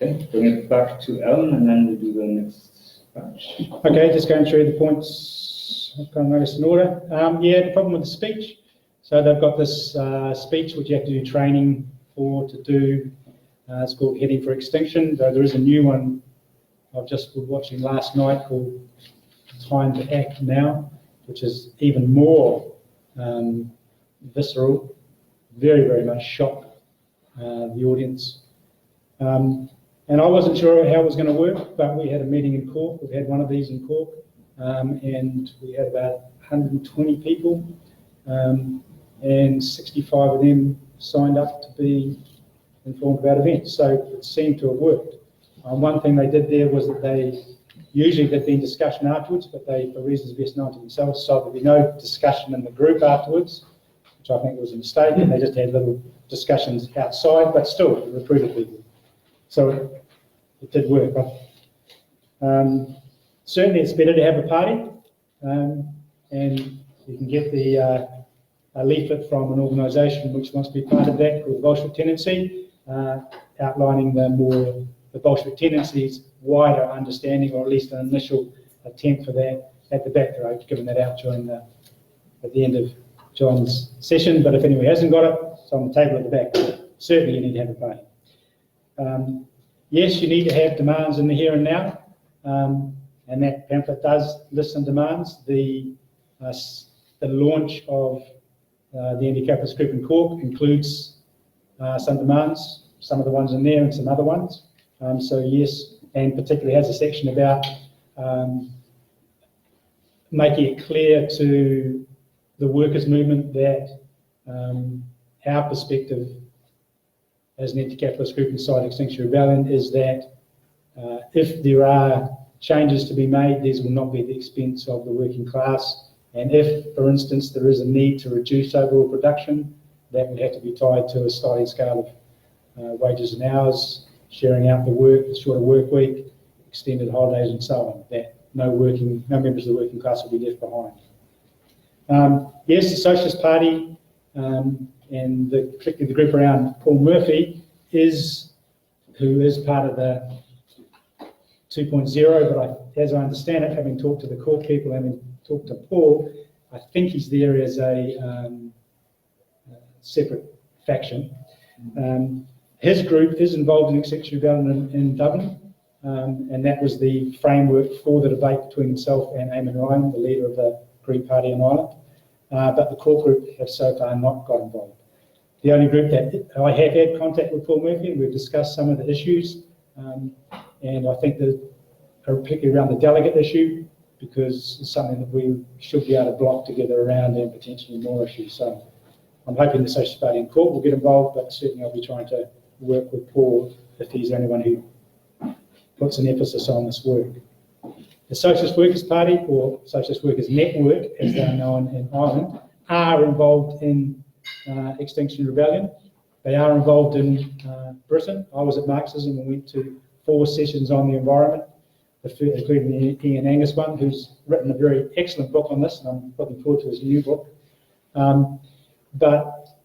Speaker 1: Okay, bring it back to Ellen, and then we'll do the next batch.
Speaker 2: Okay, just going through the points. I've got notice in order. The problem with the speech. So they've got this speech which you have to do training to do. It's called Heading for Extinction. Though there is a new one I've just been watching last night called Time to Act Now, which is even more visceral, very, very much shock the audience. And I wasn't sure how it was going to work, but we had a meeting in Cork. We've had one of these in Cork and we had about 120 people, and 65 of them signed up to be informed about events. So it seemed to have worked. One thing they did there was that usually there'd been discussion afterwards, but they, for reasons best known to themselves, decided there'd be no discussion in the group afterwards, which I think was a mistake, and they just had little discussions outside, but still it recruited people. So it did work. Certainly it's better to have a party, and you can get a leaflet from an organisation which wants to be part of that called the Bolshevik Tendency, outlining the Bolshevik Tendency's wider understanding, or at least an initial attempt for that at the back. I've given that out at the end of John's session, but if anyone hasn't got it, it's on the table at the back. Certainly you need to have a party. Yes, you need to have demands in the here and now, and that pamphlet does list some demands. The launch of the anti-capitalist group in Cork includes some demands, some of the ones in there and some other ones. So yes, and particularly has a section about making it clear to the workers' movement that our perspective as an anti-capitalist group inside Extinction Rebellion is that if there are changes to be made, these will not be at the expense of the working class. And if, for instance, there is a need to reduce overall production, that would have to be tied to a sliding scale of wages and hours, sharing out the work, the shorter work week, extended holidays and so on, that no members of the working class will be left behind. Yes, the Socialist Party, and particularly the group around Paul Murphy, who is part of the 2.0, but as I understand it, having talked to the Cork people, having talked to Paul, I think he's there as a separate faction. His group is involved in Extinction Rebellion in Dublin, and that was the framework for the debate between himself and Eamon Ryan, the leader of the Green Party in Ireland. But the Cork group have so far not got involved. The only group that I have had contact with Paul Murphy, and we've discussed some of the issues, and I think that particularly around the delegate issue, because it's something that we should be able to block together around, and potentially more issues. So I'm hoping the Socialist Party in Cork will get involved, but certainly I'll be trying to work with Paul if he's the only one who puts an emphasis on this work. The Socialist Workers' Party, or Socialist Workers' Network, as they're known in Ireland, are involved in Extinction Rebellion. They are involved in Britain. I was at Marxism and went to 4 sessions on the environment, including the Ian Angus one, who's written a very excellent book on this, and I'm looking forward to his new book. But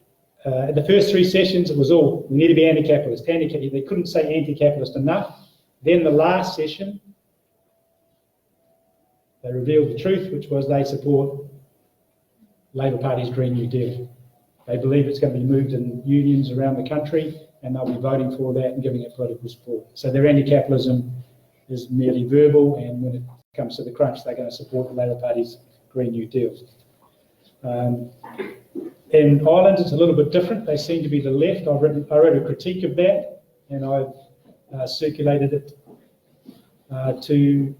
Speaker 2: at the first 3 sessions, it was all, we need to be anti-capitalist. They couldn't say anti-capitalist enough. Then the last session, they revealed the truth, which was they support Labour Party's Green New Deal. They believe it's going to be moved in unions around the country, and they'll be voting for that and giving it political support. So their anti-capitalism is merely verbal, and when it comes to the crunch, they're going to support the Labour Party's Green New Deal. In Ireland, it's a little bit different. They seem to be the left. I wrote a critique of that, and I've circulated it to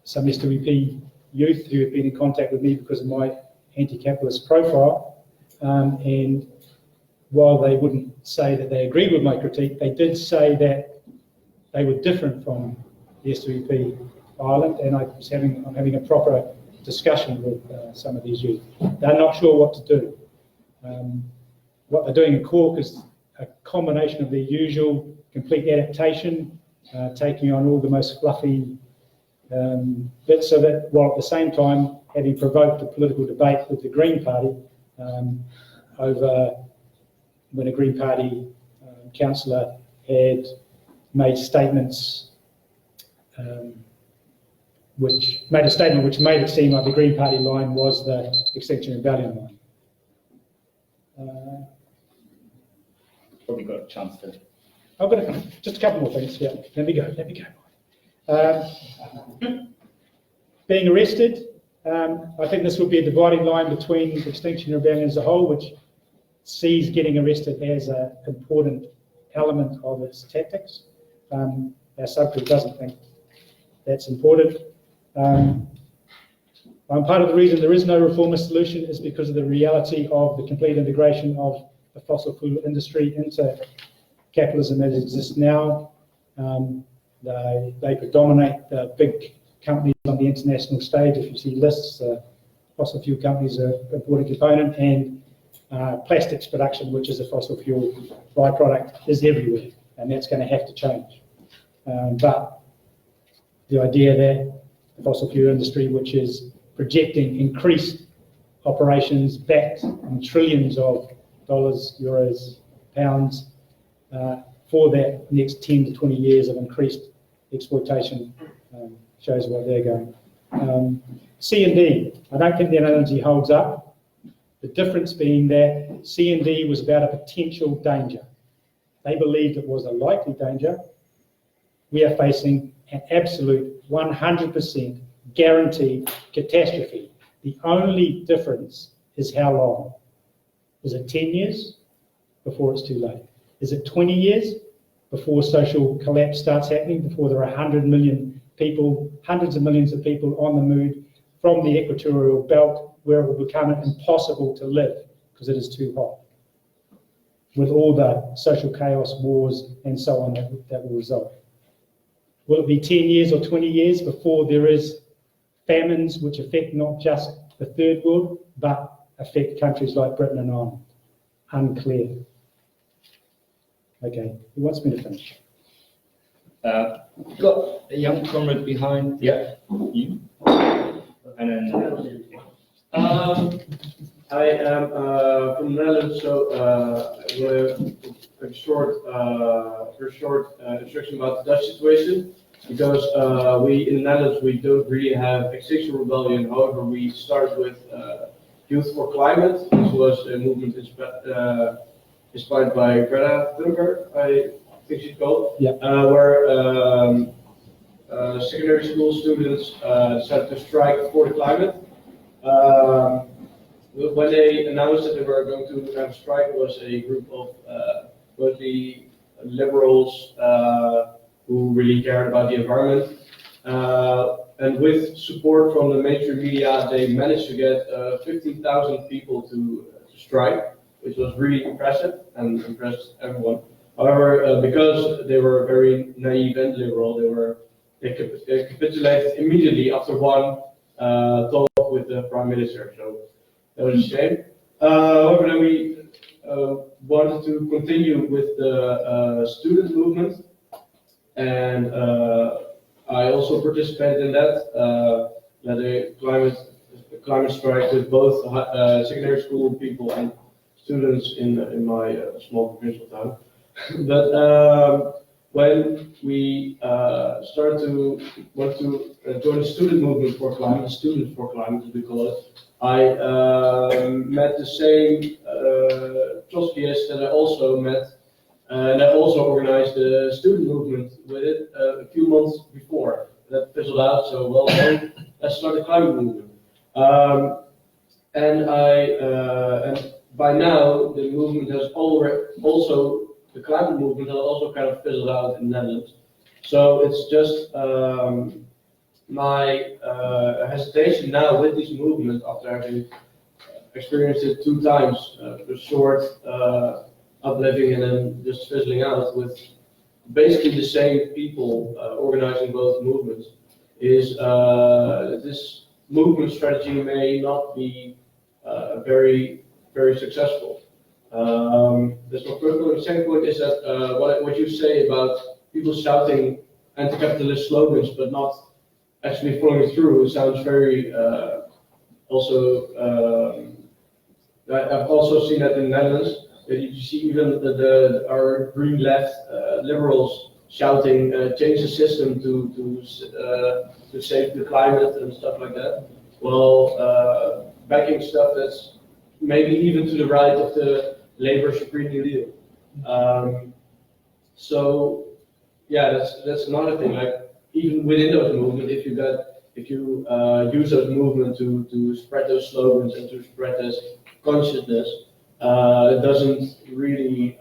Speaker 2: some SWP youth who have been in contact with me because of my anti-capitalist profile. And while they wouldn't say that they agreed with my critique, they did say that they were different from the SWP Ireland, and I'm having a proper discussion with some of these youth. They're not sure what to do. What they're doing in Cork is a combination of their usual complete adaptation, taking on all the most fluffy bits of it, while at the same time having provoked a political debate with the Green Party over when a Green Party councillor had made statements which made it seem like the Green Party line was the Extinction Rebellion line.
Speaker 1: Probably got a chance to.
Speaker 2: I've got just a couple more things. Yeah, let me go. Being arrested, I think this would be a dividing line between Extinction Rebellion as a whole, which sees getting arrested as an important element of its tactics. Our subgroup doesn't think that's important. Part of the reason there is no reformist solution is because of the reality of the complete integration of the fossil fuel industry into capitalism as it exists now. They predominate the big companies on the international stage. If you see lists, fossil fuel companies are an important component, and plastics production, which is a fossil fuel byproduct, is everywhere, and that's going to have to change. But the idea that the fossil fuel industry, which is projecting increased operations backed in trillions of dollars, euros, pounds, for that next 10 to 20 years of increased exploitation, shows where they're going. C&D, I don't think the analogy holds up. The difference being that C&D was about a potential danger. They believed it was a likely danger. We are facing an absolute 100% guaranteed catastrophe. The only difference is how long. Is it 10 years before it's too late? Is it 20 years before social collapse starts happening, before there are 100 million people, hundreds of millions of people on the move from the equatorial belt, where it will become impossible to live because it is too hot, with all the social chaos, wars, and so on that will result? Will it be 10 years or 20 years before there is famines which affect not just the third world, but affect countries like Britain and Ireland? Unclear. Okay, who wants me to finish?
Speaker 1: Got a young comrade behind. Yeah, you. And then.
Speaker 7: I am from the Netherlands, so a short introduction about the Dutch situation, because we in the Netherlands we don't really have Extinction Rebellion. However, we started with Youth for Climate, which was a movement inspired by Greta Thunberg, I think she's called,
Speaker 2: yeah.
Speaker 7: Where secondary school students decided to strike for the climate. When they announced that they were going to have a strike, it was a group of mostly liberals who really cared about the environment. And with support from the major media, they managed to get 15,000 people to strike, which was really impressive and impressed everyone. However, because they were very naive and liberal, they capitulated immediately after one talk with the Prime Minister. So that was a shame. However, then we wanted to continue with the student movement, and I also participated in that. Led a climate strike with both secondary school people and students in my small provincial town. But when we started to want to join the student movement for climate, Students for Climate, as we call it, I met the same Trotskyists that I also met, and I also organized the student movement with it a few months before. That fizzled out, so well done. Let's start the climate movement. And by now, the movement has the climate movement has also kind of fizzled out in the Netherlands. So it's just my hesitation now with this movement, after having experienced it 2 times, the short uplifting and then just fizzling out with basically the same people organizing both movements, is this movement strategy may not be very, very successful. That's my first point. The second point is that what you say about people shouting anti-capitalist slogans but not actually following through sounds very I've also seen that in the Netherlands. You see even our green left liberals shouting change the system to save the climate and stuff like that. Well, backing stuff that's maybe even to the right of the Labour's Green New Deal. So yeah, that's another thing. Like even within those movements, if you use those movements to spread those slogans and to spread this consciousness, it doesn't really.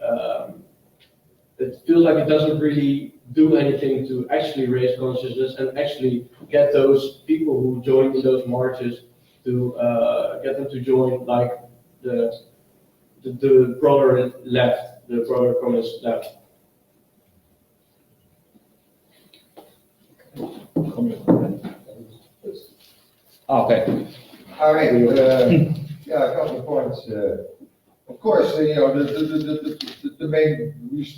Speaker 7: It feels like it doesn't really do anything to actually raise consciousness and actually get those people who join in those marches to get them to join, like the broader left, the broader communist left.
Speaker 1: Okay.
Speaker 8: All right, yeah, a couple of points. Of course, the main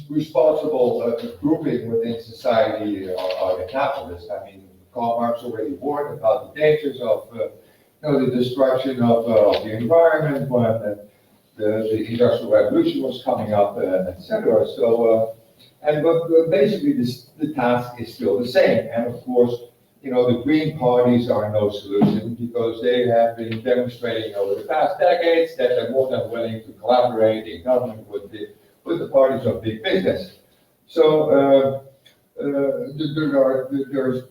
Speaker 8: responsible grouping within society are the capitalists. I mean, Karl Marx already warned about the dangers of the destruction of the environment when the Industrial Revolution was coming up, etc. So, but basically the task is still the same. And of course, the Green parties are no solution because they have been demonstrating over the past decades that they're more than willing to collaborate in government with the parties of big business. So there's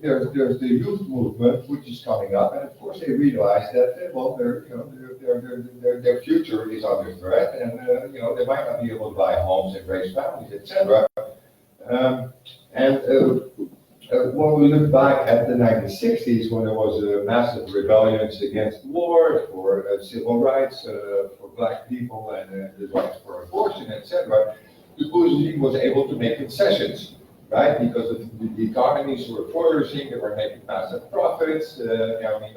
Speaker 8: the youth movement which is coming up, and of course they realize that well, their future is under threat, and they might not be able to buy homes and raise families, etc. When we look back at the 1960s, when there was a massive rebellions against war, for civil rights, for black people, and the rights for abortion, etc., the bourgeoisie was able to make concessions, right? Because the economies were flourishing, they were making massive profits.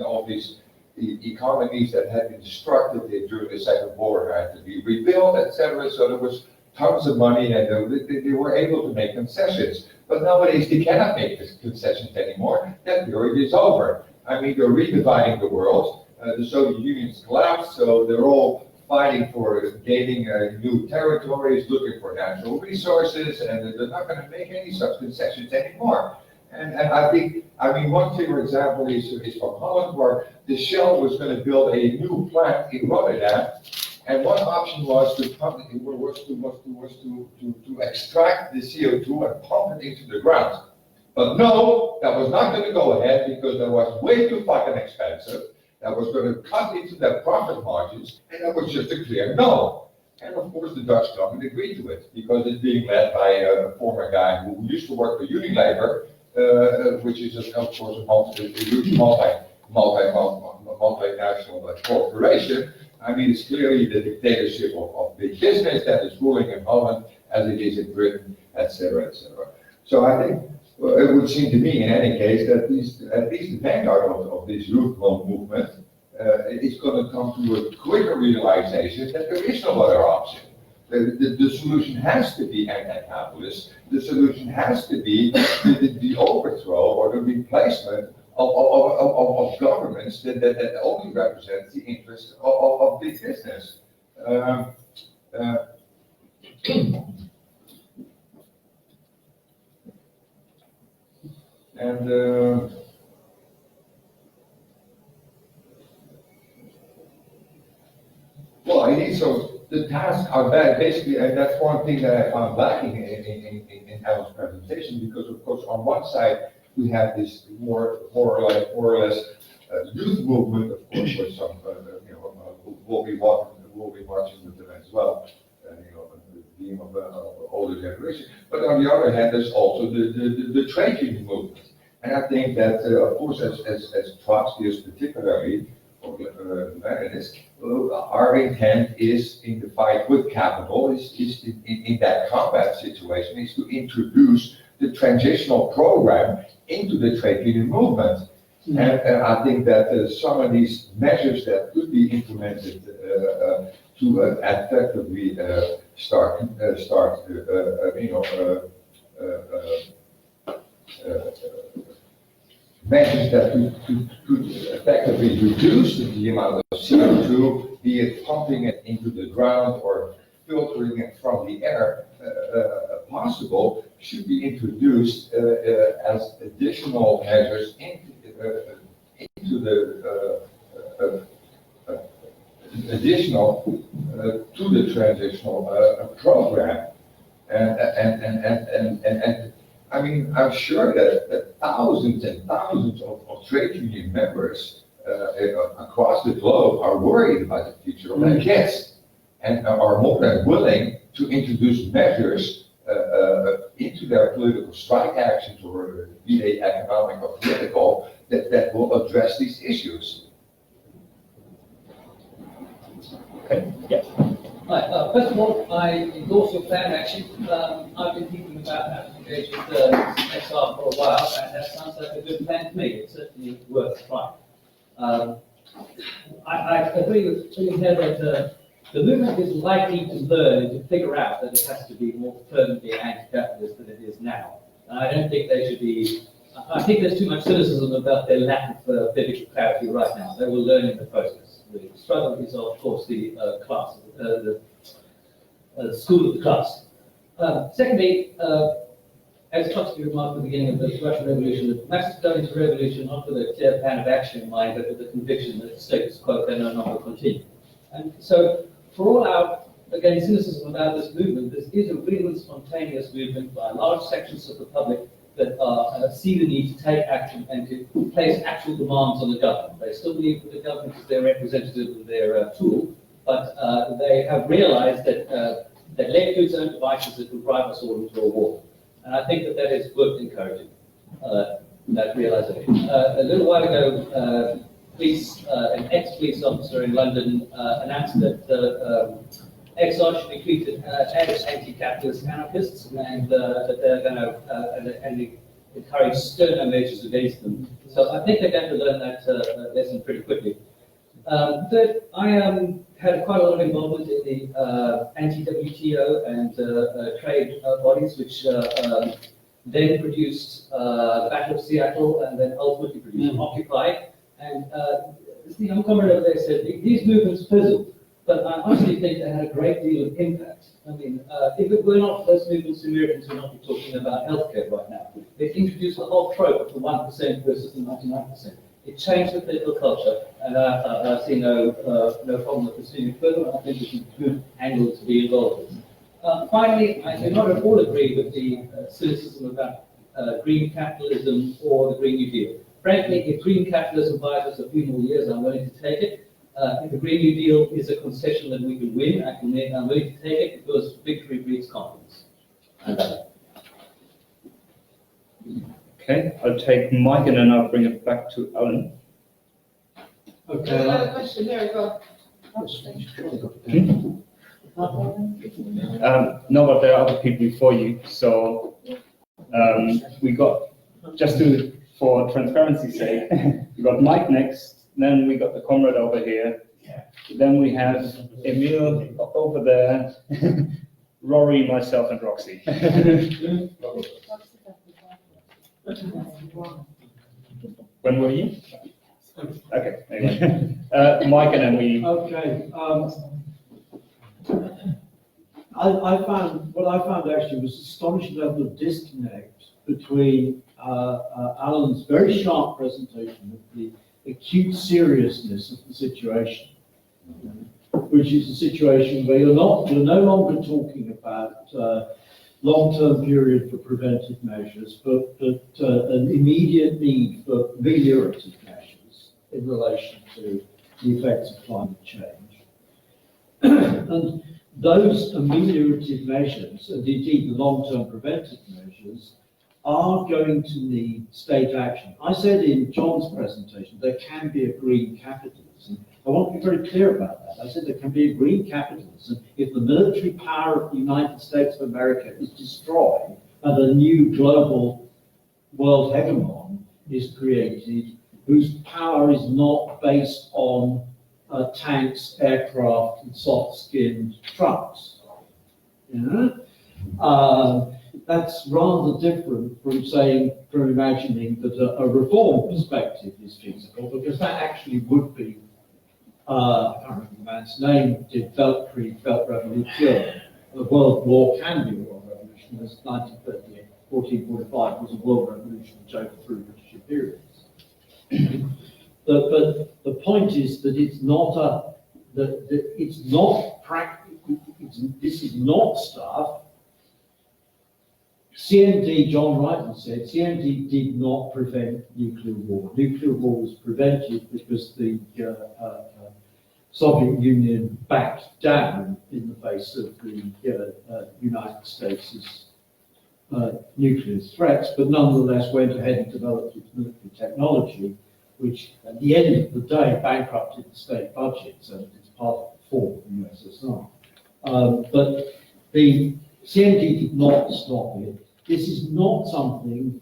Speaker 8: All these economies that had been destructed during the Second War had to be rebuilt, etc. So there was tons of money, and they were able to make concessions. But nowadays they cannot make concessions anymore. That period is over. I mean, they're redividing the world. The Soviet Union's collapsed, so they're all fighting for gaining new territories, looking for natural resources, and they're not going to make any such concessions anymore. And I think, one clear example is from Holland, where the Shell was going to build a new plant in Rotterdam. And one option was to extract the CO2 and pump it into the ground. But no, that was not going to go ahead because that was way too fucking expensive. That was going to cut into their profit margins, and that was just a clear no. And of course, the Dutch government agreed to it because it's being led by a former guy who used to work for Unilever, which is of course a huge multinational corporation. I mean, it's clearly the dictatorship of big business that is ruling in Holland as it is in Britain, etc., etc. So I think it would seem to me, in any case, that at least the vanguard of this youth movement is going to come to a quicker realization that there is no other option. The solution has to be anti-capitalist. The solution has to be the overthrow or the replacement of governments that only represent the interests of big business. So the tasks are bad, basically, and that's one thing that I found lacking in Alan's presentation, because of course on one side we have this more or less youth movement, of course, with some will be watching with them as well, being of the older generation. But on the other hand, there's also the trade union movement, and I think that of course as Trotskyists particularly, or Leninists, our intent is in the fight with capital, is in that combat situation, is to introduce the transitional program into the trade union movement. Mm-hmm. And I think that some of these measures that could be implemented to effectively measures that could effectively reduce the amount of CO2, be it pumping it into the ground or filtering it from the air, possible, should be introduced as additional measures into the additional to the transitional program, and I mean, I'm sure that thousands and thousands of trade union members across the globe are worried about the future of their kids, and are more than willing to introduce measures into their political strike actions, or be they economic or political, that will address these issues.
Speaker 9: Right, first of all, I endorse your plan, actually. I've been thinking about how to engage with XR for a while, and that sounds like a good plan to me. It's certainly worth trying. I agree with William here that the movement is likely to learn and to figure out that it has to be more firmly anti-capitalist than it is now. And I don't think they should be. I think there's too much cynicism about their lack of political clarity right now. They will learn in the process. The struggle is, of course, the class, the school of the class. Secondly, as Trotsky remarked at the beginning of the Russian Revolution, the masses go into revolution not with a clear plan of action in mind, but with the conviction that the status quo can no longer continue. And so, for all our, again, cynicism about this movement, this is a real and spontaneous movement by large sections of the public that see the need to take action and to place actual demands on the government. They still believe that the government is their representative and their tool, but they have realized that left to its own devices, it will drive us all into a war. And I think that is worth encouraging, that realization. A little while ago, an ex-police officer in London announced that XR should be treated as anti-capitalist anarchists, and that they're going to encourage sterner measures against them. So I think they're going to learn that lesson pretty quickly. Third, I had quite a lot of involvement in the anti-WTO and trade bodies, which then produced the Battle of Seattle and then ultimately produced Occupy. And as the young comrade over there said, these movements fizzled. But I honestly think they had a great deal of impact. I mean, if it were not for those movements, Americans would not be talking about healthcare right now. It introduced the whole trope of the 1% versus the 99%. It changed the political culture, and I see no problem with pursuing it further. I think it's a good angle to be involved in. Finally, I do not at all agree with the cynicism about green capitalism or the Green New Deal. Frankly, if green capitalism buys us a few more years, I'm willing to take it. If the Green New Deal is a concession that we can win, I'm willing to take it because victory breeds confidence.
Speaker 1: Okay, I'll take Mike and then I'll bring it back to Alan.
Speaker 10: Okay. Another question there, go.
Speaker 1: No, but there are other people before you, so we got, for transparency's sake, we got Mike next, then we got the comrade over here, then we have Emil over there, Rory, myself, and Roxy. When were you? Okay, anyway. Mike and then we...
Speaker 11: Okay. What I found actually was astonishing level of disconnect between Alan's very sharp presentation of the acute seriousness of the situation, which is a situation where you're no longer talking about long-term period for preventive measures, but an immediate need for ameliorative measures in relation to the effects of climate change. And those ameliorative measures, and indeed the long-term preventive measures, are going to need state action. I said in John's presentation there can be a green capitalism. I want to be very clear about that. I said there can be a green capitalism if the military power of the United States of America is destroyed and a new global world hegemon is created whose power is not based on tanks, aircraft, and soft-skinned trucks. That's rather different from imagining that a reform perspective is feasible, because that actually would be, I can't remember the man's name, did Felt Revolution. A world war can be a world revolution, as 1938, 1445 was a world revolution which overthrew British imperialism. But the point is that it's not this is not stuff. CND, John Rightman said, CND did not prevent nuclear war. Nuclear war was prevented because the Soviet Union backed down in the face of the United States' nuclear threats, but nonetheless went ahead and developed its military technology, which at the end of the day bankrupted the state budget, so it's part of the fall from USSR. But the CND did not stop it. This is not something,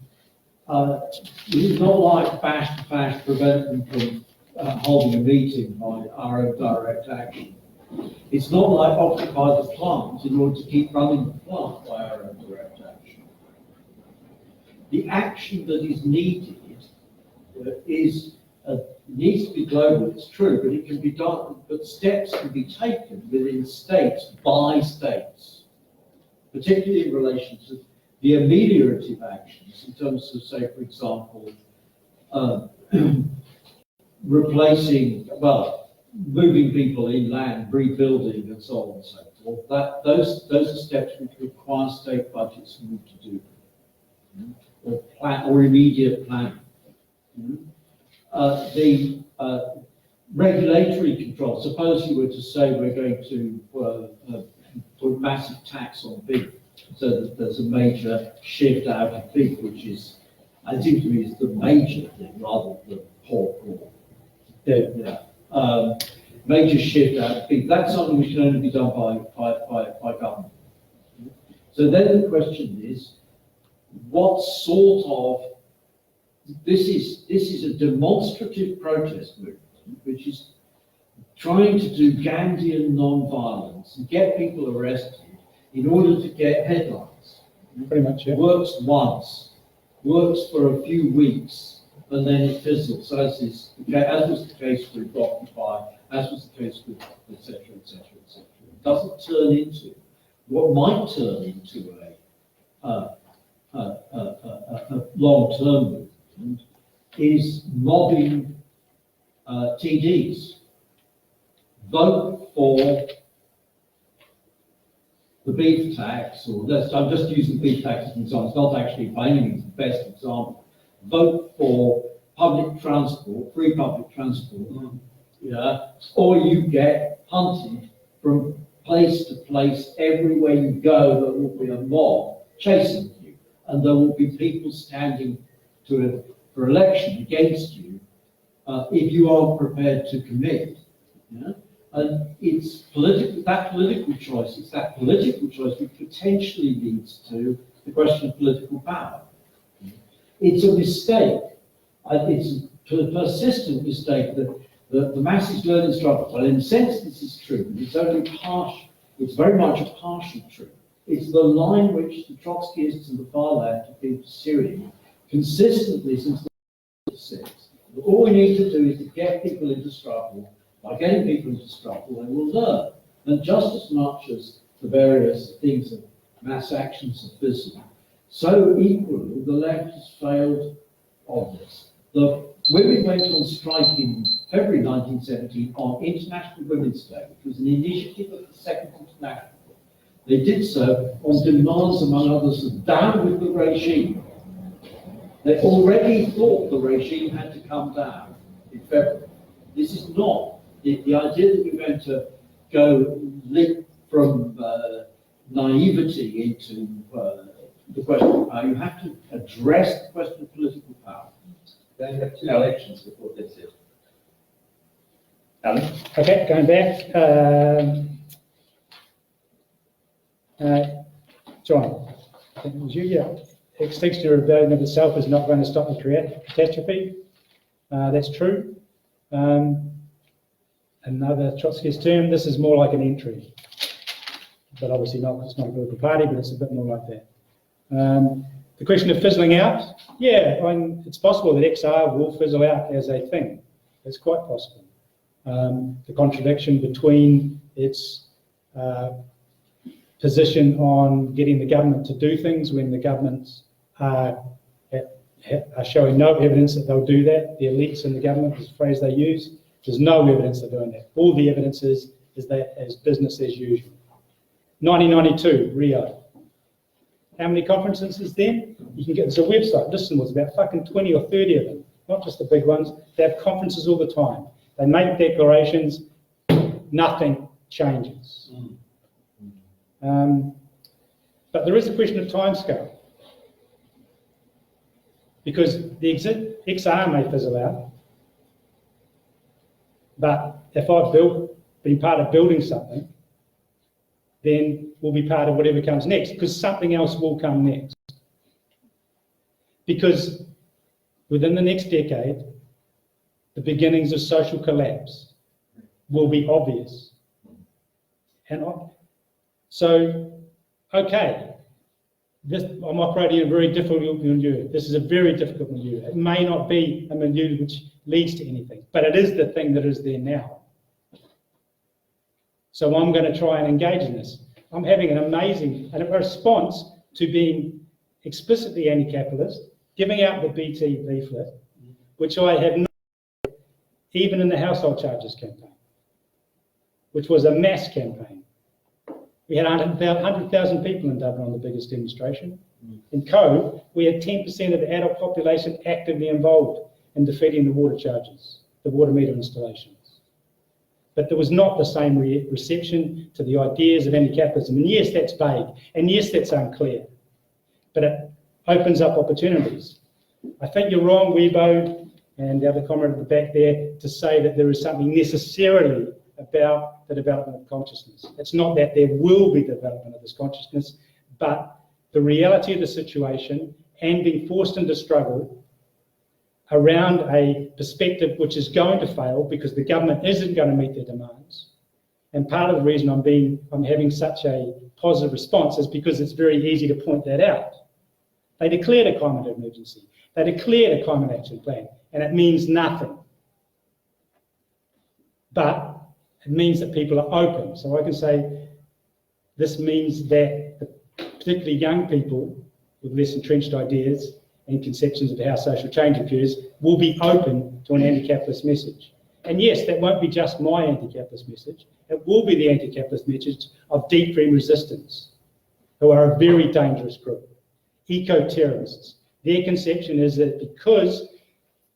Speaker 11: it is not like bash to bash prevent them from holding a meeting by our own direct action. It's not like occupy the plant in order to keep running the plant by our own direct action. The action that is needed needs to be global, it's true, but it can be done, but steps can be taken within states by states, particularly in relation to the ameliorative actions in terms of, say, for example, replacing, well, moving people inland, rebuilding, and so on and so forth. Those are steps which require state budgets to do, or immediate planning. The regulatory control, suppose you were to say we're going to put massive tax on beef, so that there's a major shift out of beef, which is, I think to me, is the major thing rather than pork or major shift out of beef. That's something which can only be done by government. So then the question is, what sort of, this is a demonstrative protest movement, which is trying to do Gandhian non-violence and get people arrested in order to get headlines.
Speaker 2: Pretty much, yeah.
Speaker 11: Works once, works for a few weeks, and then it fizzles, as was the case with Occupy, as was the case with etc., etc., etc. It doesn't turn into what might turn into a long-term movement is mobbing TDs. Vote for the beef tax, or I'm just using beef tax as an example, it's not actually by any means the best example. Vote for public transport, free public transport, or you get hunted from place to place. Everywhere you go, there will be a mob chasing you, and there will be people standing for election against you if you aren't prepared to commit. And it's that political choice which potentially leads to the question of political power. It's a mistake. It's a persistent mistake that the masses learn in struggle. Well, in a sense, this is true, but it's only partial. It's very much a partial truth. It's the line which the Trotskyists and the far left have been pursuing consistently since the 1960s. All we need to do is to get people into struggle. By getting people into struggle, they will learn. And just as much as the various things of mass actions have fizzled, so equally the left has failed on this. The women went on strike in February 1917 on International Women's Day, which was an initiative of the Second International. They did so on demands, among others, of down with the regime. They already thought the regime had to come down in February. This is not the idea that we're going to go from naivety into the question of power. You have to address the question of political power.
Speaker 9: They have 2 elections before this is.
Speaker 1: Alan?
Speaker 2: Okay, going back. John, I think it was you, yeah. Extinction or rebellion of itself is not going to stop the catastrophe. That's true. Another Trotskyist term, this is more like an entry. But obviously not, because it's not a political party, but it's a bit more like that. The question of fizzling out, yeah, it's possible that XR will fizzle out as a thing. It's quite possible. The contradiction between its position on getting the government to do things when the governments are showing no evidence that they'll do that. The elites in the government is the phrase they use. There's no evidence they're doing that. All the evidence is that as business as usual. 1992, Rio. How many conferences is there? You can get, there's a website, listen, was about fucking 20 or 30 of them, not just the big ones. They have conferences all the time. They make declarations, nothing changes. But there is a question of timescale. Because the XR may fizzle out, but if I built been part of building something, then we'll be part of whatever comes next, because something else will come next. Because within the next decade, the beginnings of social collapse will be obvious. And so, okay, I'm operating in a very difficult milieu. This is a very difficult milieu. It may not be a milieu which leads to anything, but it is the thing that is there now. So I'm going to try and engage in this. I'm having an amazing response to being explicitly anti-capitalist, giving out the BT leaflet, which I have not even in the household charges campaign, which was a mass campaign. We had 100,000 people in Dublin on the biggest demonstration. In Cove, we had 10% of the adult population actively involved in defeating the water charges, the water meter installations. But there was not the same reception to the ideas of anti-capitalism. And yes, that's vague, and yes, that's unclear, but it opens up opportunities. I think you're wrong, Weibo, and the other comrade at the back there, to say that there is something necessarily about the development of consciousness. It's not that there will be development of this consciousness, but the reality of the situation and being forced into struggle around a perspective which is going to fail because the government isn't going to meet their demands. And part of the reason I'm having such a positive response is because it's very easy to point that out. They declared a climate emergency. They declared a climate action plan, and it means nothing. But it means that people are open. So I can say this means that particularly young people with less entrenched ideas and conceptions of how social change occurs will be open to an anti-capitalist message. And yes, that won't be just my anti-capitalist message. It will be the anti-capitalist message of deep green resistance, who are a very dangerous group. Eco-terrorists. Their conception is that because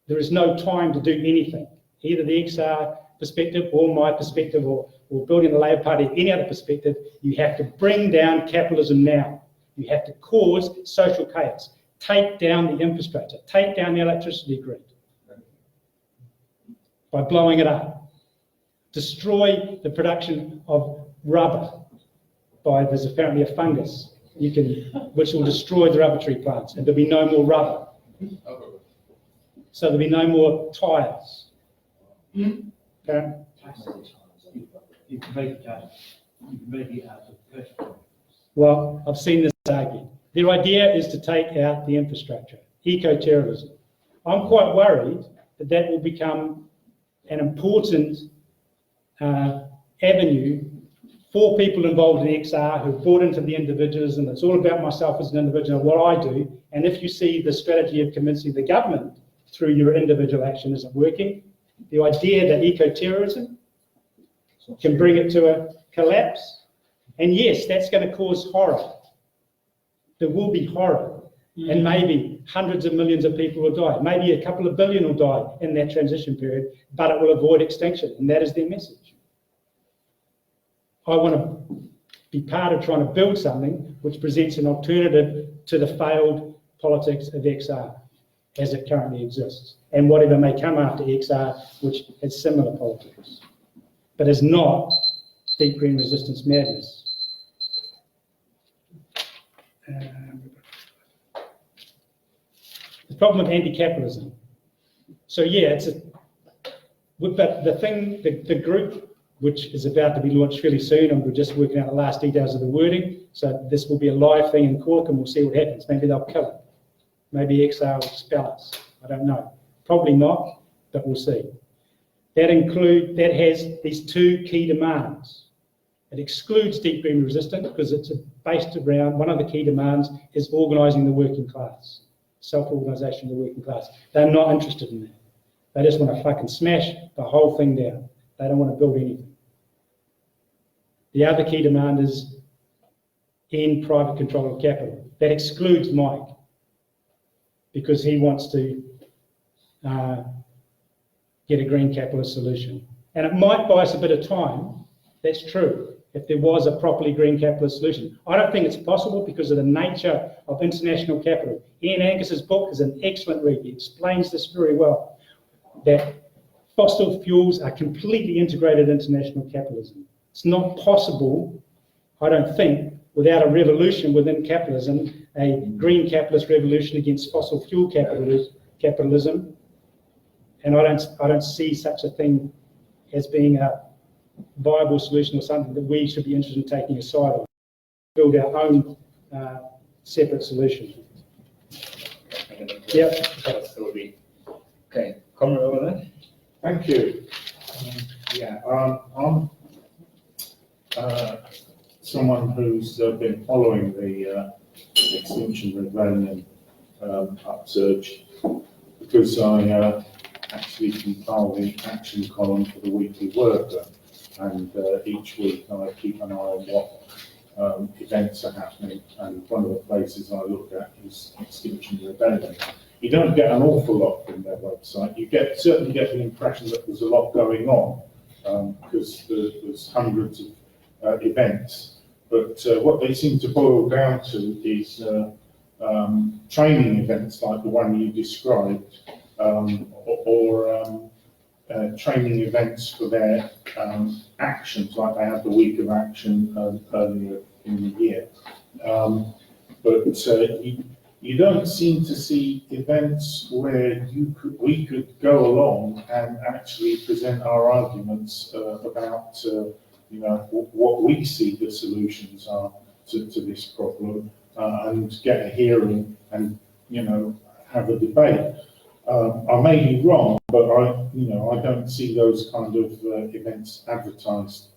Speaker 2: there is no time to do anything, either the XR perspective or my perspective or building the Labour Party, any other perspective, you have to bring down capitalism now. You have to cause social chaos. Take down the infrastructure. Take down the electricity grid by blowing it up. Destroy the production of rubber there's apparently a fungus which will destroy the rubber tree plants, and there'll be no more rubber. So there'll be no more tyres. Apparently.
Speaker 11: You can make it out of petrol.
Speaker 2: Well, I've seen this argued. Their idea is to take out the infrastructure, eco-terrorism. I'm quite worried that will become an important avenue for people involved in XR who've bought into the individualism. It's all about myself as an individual, what I do. And if you see the strategy of convincing the government through your individual action isn't working, the idea that eco-terrorism can bring it to a collapse. And yes, that's going to cause horror. There will be horror. And maybe hundreds of millions of people will die. Maybe a couple of billion will die in that transition period, but it will avoid extinction. And that is their message. I want to be part of trying to build something which presents an alternative to the failed politics of XR as it currently exists, and whatever may come after XR, which has similar politics, but is not deep green resistance madness. The problem of anti-capitalism. So yeah, but the group which is about to be launched fairly soon, and we're just working out the last details of the wording. So this will be a live thing in Cork, and we'll see what happens. Maybe they'll kill it. Maybe XR will expel us. I don't know. Probably not, but we'll see. That has these two key demands. It excludes deep green resistance because it's based around, one of the key demands is organising the working class, self-organisation of the working class. They're not interested in that. They just want to fucking smash the whole thing down. They don't want to build anything. The other key demand is end private control of capital. That excludes Mike because he wants to get a green capitalist solution. And it might buy us a bit of time, that's true, if there was a properly green capitalist solution. I don't think it's possible because of the nature of international capital. Ian Angus's book is an excellent read. He explains this very well, that fossil fuels are completely integrated into international capitalism. It's not possible, I don't think, without a revolution within capitalism, a green capitalist revolution against fossil fuel capitalism, and I don't see such a thing as being a viable solution or something that we should be interested in taking a side on. Build our own separate solution. Yep.
Speaker 1: Okay, comment over there.
Speaker 12: Thank you. I'm someone who's been following the Extinction Rebellion upsurge because I actually compile the action column for the Weekly Worker, and each week I keep an eye on what events are happening, and one of the places I look at is Extinction Rebellion. You don't get an awful lot from their website. You certainly get the impression that there's a lot going on because there's hundreds of events. But what they seem to boil down to is training events like the one you described, or training events for their actions, like they had the Week of Action earlier in the year. But you don't seem to see events where we could go along and actually present our arguments about what we see the solutions are to this problem, and get a hearing and have a debate. I may be wrong, but I don't see those kind of events advertised,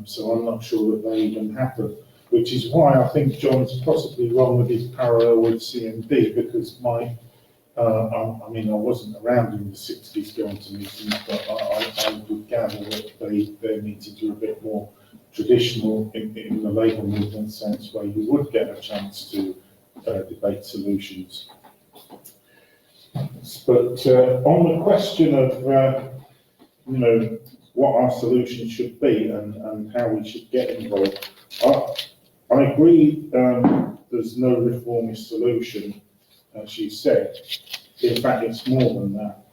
Speaker 12: so I'm not sure that they even happen. Which is why I think John's possibly wrong with his parallel with CMD, because I wasn't around in the 60s going to meetings, but I would gather that their meetings are a bit more traditional in the labour movement sense, where you would get a chance to debate solutions. But on the question of what our solution should be and how we should get involved, I agree there's no reformist solution, as you said. In fact, it's more than that.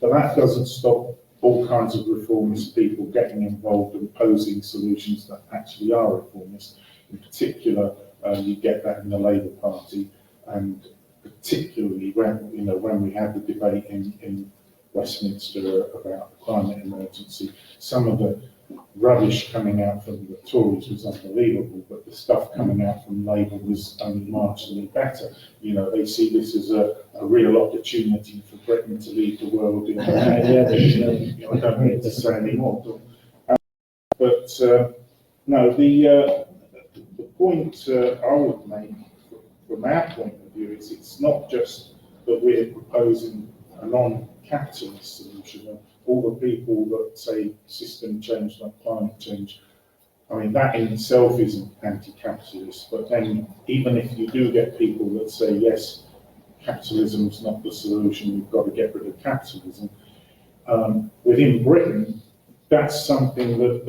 Speaker 12: But that doesn't stop all kinds of reformist people getting involved and posing solutions that actually are reformist. In particular, you get that in the Labour Party, and particularly when we had the debate in Westminster about the climate emergency. Some of the rubbish coming out from the Tories was unbelievable, but the stuff coming out from Labour was only marginally better. They see this as a real opportunity for Britain to lead the world in I don't need to say any more. But no, the point I would make from our point of view is it's not just that we're proposing a non-capitalist solution. All the people that say system change, like climate change, that in itself isn't anti-capitalist. But then, even if you do get people that say, yes, capitalism's not the solution, we've got to get rid of capitalism, within Britain, that's something that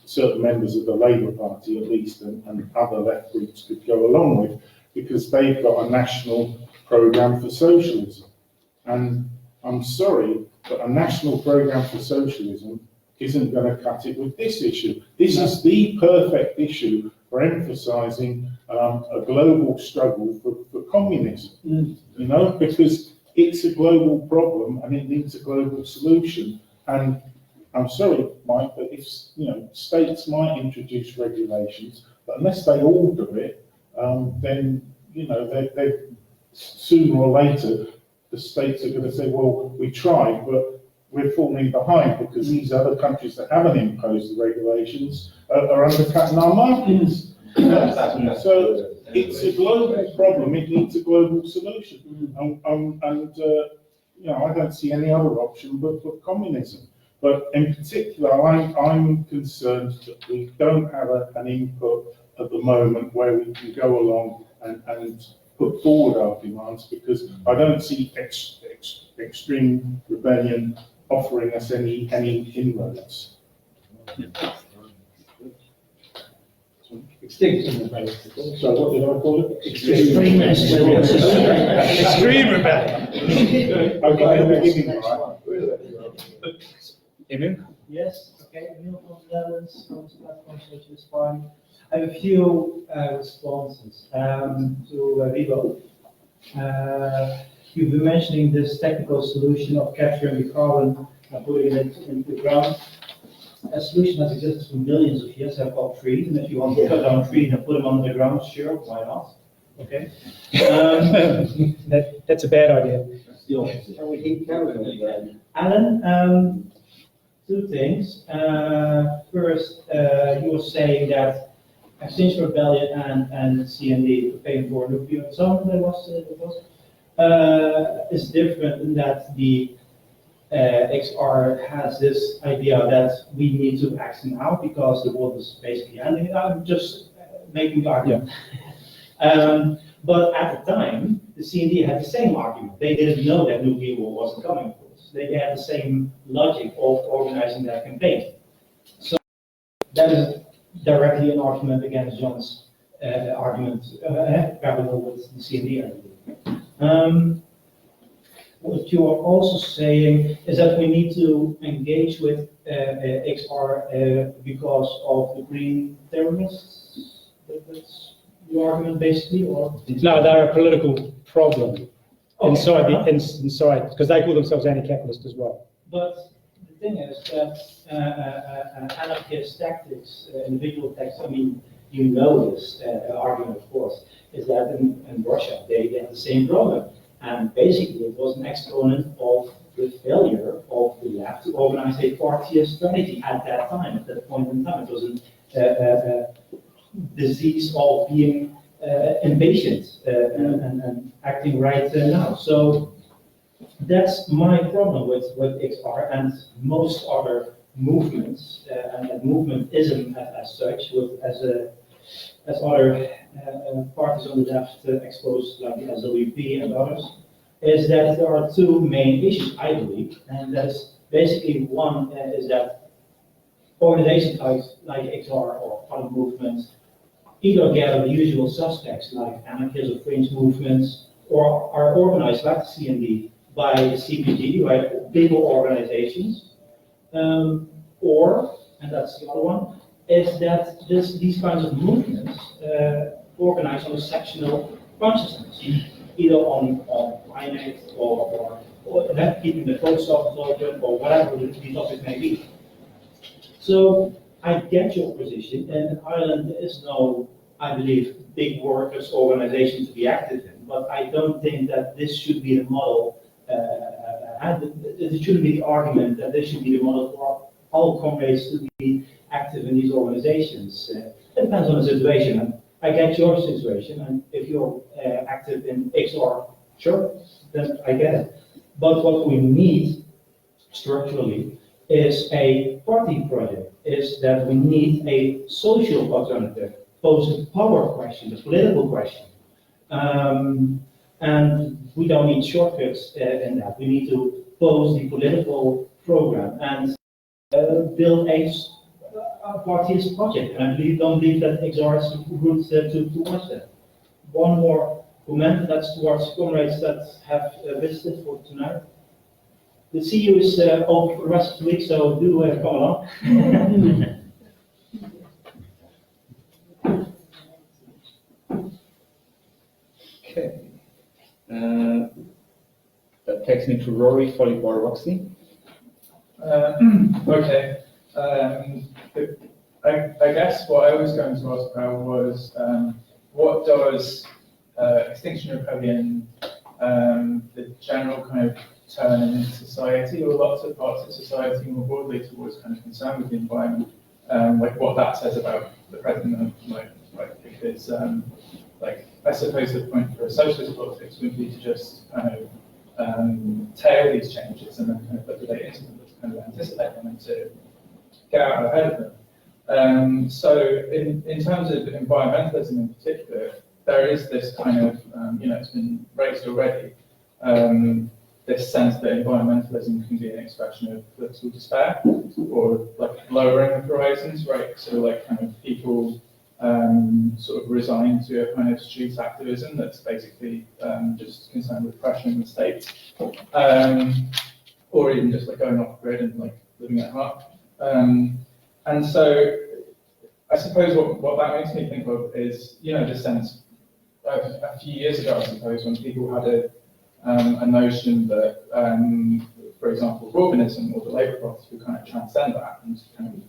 Speaker 12: certain members of the Labour Party, at least, and other left groups could go along with, because they've got a national programme for socialism. And I'm sorry, but a national programme for socialism isn't going to cut it with this issue. This is the perfect issue for emphasising a global struggle for communism, because it's a global problem and it needs a global solution. And I'm sorry, Mike, but if states might introduce regulations, but unless they all do it, then they sooner or later the states are going to say, well, we tried, but we're falling behind because these other countries that haven't imposed the regulations are undercutting our markets. So it's a global problem. It needs a global solution, I don't see any other option but communism. But in particular, I'm concerned that we don't have an input at the moment where we can go along and put forward our demands, because I don't see extreme rebellion offering us any inroads.
Speaker 9: Extinction rebellion.
Speaker 12: So what did I call it?
Speaker 2: Extreme rebellion.
Speaker 12: Okay, at the beginning, right?
Speaker 1: Emil?
Speaker 13: Yes, okay, Emil from the Netherlands, from this platform, so it's fine. I have a few responses to Vivo. You've been mentioning this technical solution of capturing the carbon and putting it into the ground. A solution has existed for millions of years, they're called trees, and if you want to cut down trees and put them under the ground, sure, why not? Okay.
Speaker 2: That's a bad idea.
Speaker 13: That's the opposite.
Speaker 5: Can we keep going?
Speaker 13: Alan, two things. First, you were saying that Extinction Rebellion and CND were paying for nuclear zone, is different in that the XR has this idea that we need to act now because the world is basically ending. I'm just making the argument. But at the time, the CND had the same argument. They didn't know that nuclear war wasn't coming, of course. They had the same logic of organizing their campaign. So that is directly an argument against John's argument, parallel with the CND argument. What you are also saying is that we need to engage with XR because of the green terrorists. That's your argument, basically, or
Speaker 2: No, they're a political problem inside, because they call themselves anti-capitalist as well.
Speaker 13: But the thing is that anarchist tactics, individual tactics, I mean, you know this argument, of course, is that in Russia they had the same problem. And basically it was an exponent of the failure of the left to organize a party strategy at that time, at that point in time. It was a disease of being impatient and acting right now. So that's my problem with XR and most other movements, and movementism as such, as other parties on the left exposed, like the SWP and others, is that there are two main issues, I believe, and that's basically one is that organizations like XR or other movements either gather the usual suspects like anarchist or fringe movements, or are organized like the CND by the CPG, right, bigger organizations, or, and that's the other one, is that these kinds of movements organize on a sectional consciousness, either on climate or keeping the post office open or whatever the topic may be. So I get your position, and in Ireland there is no, I believe, big workers' organization to be active in, but I don't think that this should be the model, it shouldn't be the argument that this should be the model for all comrades to be active in these organizations. It depends on the situation, and I get your situation, and if you're active in XR, sure, then I get it. But what we need structurally is a party project, is that we need a social alternative, pose the power question, the political question. And we don't need shortcuts in that. We need to pose the political program and build a partyist project. And I don't believe that XR is route to much that. One more comment, that's towards comrades that have visited for tonight. The CU is open for the rest of the week, so do come along.
Speaker 1: Okay. That takes me to Rory, followed by Roxy.
Speaker 14: Okay. I guess what I was going to ask about was what does Extinction Rebellion, the general kind of turn in society, or lots of parts of society more broadly towards kind of concern with the environment, like what that says about the present moment, like because like I suppose the point for a socialist politics would be to just kind of tail these changes and then kind of liquidate into them, to kind of anticipate them and to get out ahead of them. So in terms of environmentalism in particular, there is this kind of, it's been raised already, this sense that environmentalism can be an expression of political despair or like lowering the horizons, right? So like kind of people sort of resign to a kind of street activism that's basically just concerned with pressuring the state, or even just like going off grid and like living at heart. And so I suppose what that makes me think of is, the sense a few years ago, I suppose, when people had a notion that, for example, Corbynism or the Labour Party would kind of transcend that and kind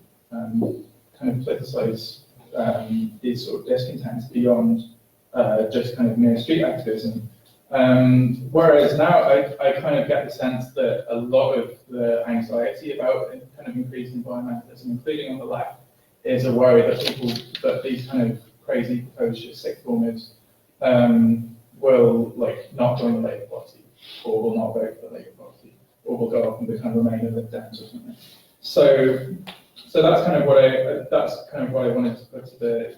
Speaker 14: of politicise these sort of discontents beyond just kind of mere street activism. Whereas now I kind of get the sense that a lot of the anxiety about kind of increased environmentalism, including on the left, is a worry that these kind of crazy proposed sixth formers will not join the Labour Party, or will not vote for the Labour Party, or will go off and become Remain and Lib Dems or something. So that's kind of what I wanted to put to the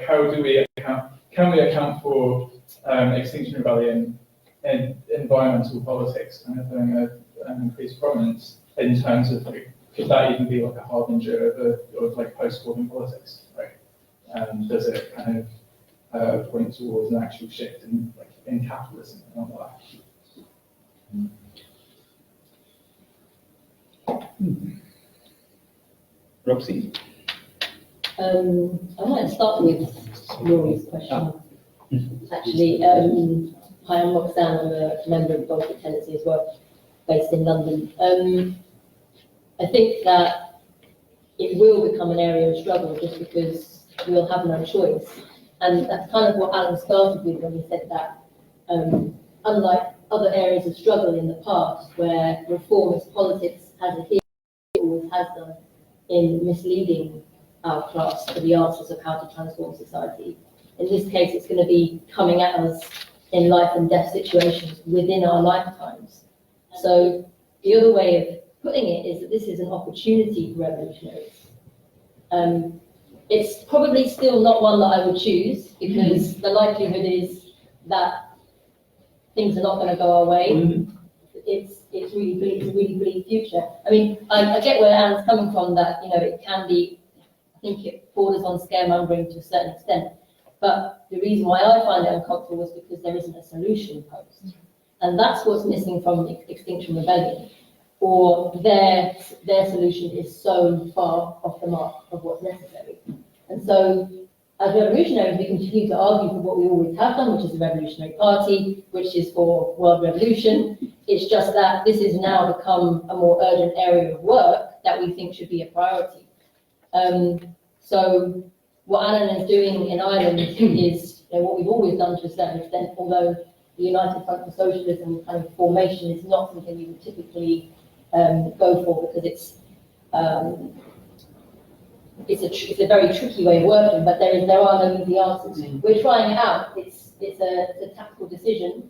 Speaker 14: how do we account? Can we account for Extinction Rebellion and environmental politics kind of having an increased prominence in terms of could that even be a harbinger of post-Corbyn politics? Does it kind of point towards an actual shift in capitalism on the left?
Speaker 1: Roxy?
Speaker 15: I might start with Rory's question. Actually, hi, I'm Roxanne. I'm a member of the Bolshevik Tendency as well, based in London. I think that it will become an area of struggle just because we'll have no choice. And that's kind of what Alan started with when he said that, unlike other areas of struggle in the past where reformist politics has adhered, always has done, in misleading our class for the answers of how to transform society. In this case, it's going to be coming at us in life and death situations within our lifetimes. So the other way of putting it is that this is an opportunity for revolutionaries. It's probably still not one that I would choose because the likelihood is that things are not going to go our way. It's really bleak future. I mean, I get where Anne's coming from, that it can be, I think it borders on scaremongering to a certain extent. But the reason why I find it uncomfortable is because there isn't a solution posed. And that's what's missing from Extinction Rebellion. Or their solution is so far off the mark of what's necessary. And so, as revolutionaries, we continue to argue for what we always have done, which is the Revolutionary Party, which is for world revolution. It's just that this has now become a more urgent area of work that we think should be a priority. So what Alan is doing in Ireland is what we've always done to a certain extent, although the United Front for Socialism kind of formation is not something we would typically go for because it's a very tricky way of working, but there are no easy answers. We're trying it out. It's a tactical decision.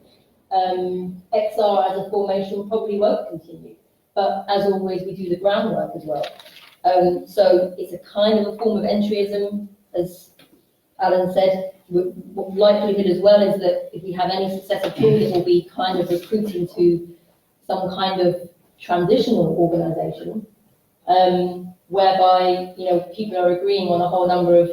Speaker 15: XR as a formation probably won't continue, but as always, we do the groundwork as well. So it's a kind of a form of entryism, as Alan said. Likelihood as well is that if we have any success at all, it will be kind of recruiting to some kind of transitional organisation, whereby people are agreeing on a whole number of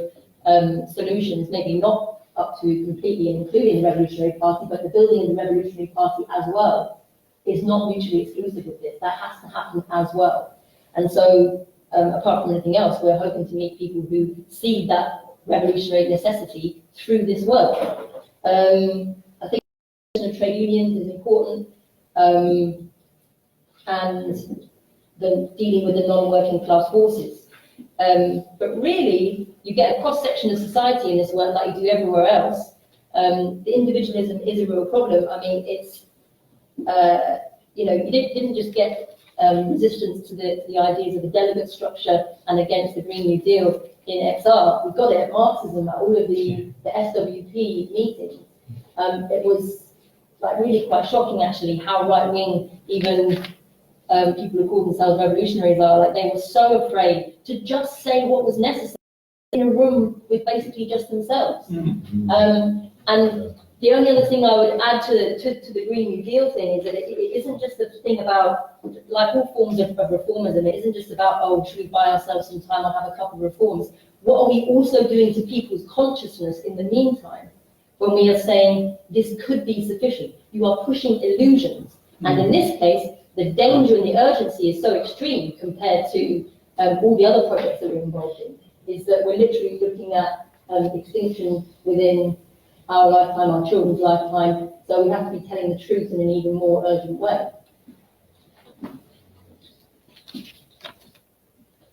Speaker 15: solutions, maybe not up to completely including the Revolutionary Party, but the building of the Revolutionary Party as well is not mutually exclusive with this. That has to happen as well. And so, apart from anything else, we're hoping to meet people who see that revolutionary necessity through this work. I think the trade unions is important, and dealing with the non-working class forces. But really, you get a cross-section of society in this work like you do everywhere else. The individualism is a real problem. I mean, it's, you didn't just get resistance to the ideas of the delegate structure and against the Green New Deal in XR. We got it at Marxism, at all of the SWP meetings. It was really quite shocking, actually, how right-wing even people who call themselves revolutionaries are. They were so afraid to just say what was necessary in a room with basically just themselves. And the only other thing I would add to the Green New Deal thing is that it isn't just a thing about, like all forms of reformism, it isn't just about, oh, should we buy ourselves some time or have a couple of reforms? What are we also doing to people's consciousness in the meantime when we are saying this could be sufficient? You are pushing illusions. And in this case, the danger and the urgency is so extreme compared to all the other projects that we're involved in, is that we're literally looking at extinction within our lifetime, our children's lifetime, so we have to be telling the truth in an even more urgent way.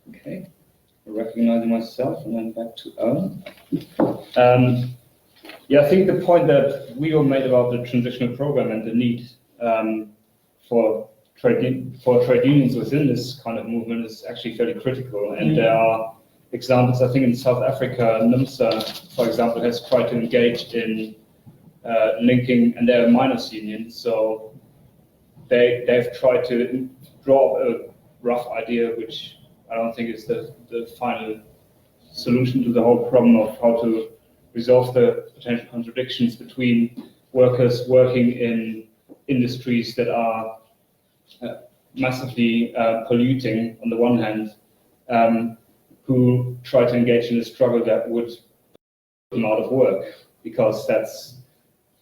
Speaker 1: Okay, recognizing myself and then back to Owen. Yeah, I think the point that we all made about the transitional program and the need for trade unions within this kind of movement is actually fairly critical. And there are examples, I think in South Africa, NUMSA, for example, has tried to engage in linking, and they're a miners union, so they've tried to draw up a rough idea, which I don't think is the final solution to the whole problem of how to resolve the potential contradictions between workers working in industries that are massively polluting on the one hand, who try to engage in a struggle that would put them out of work, because that's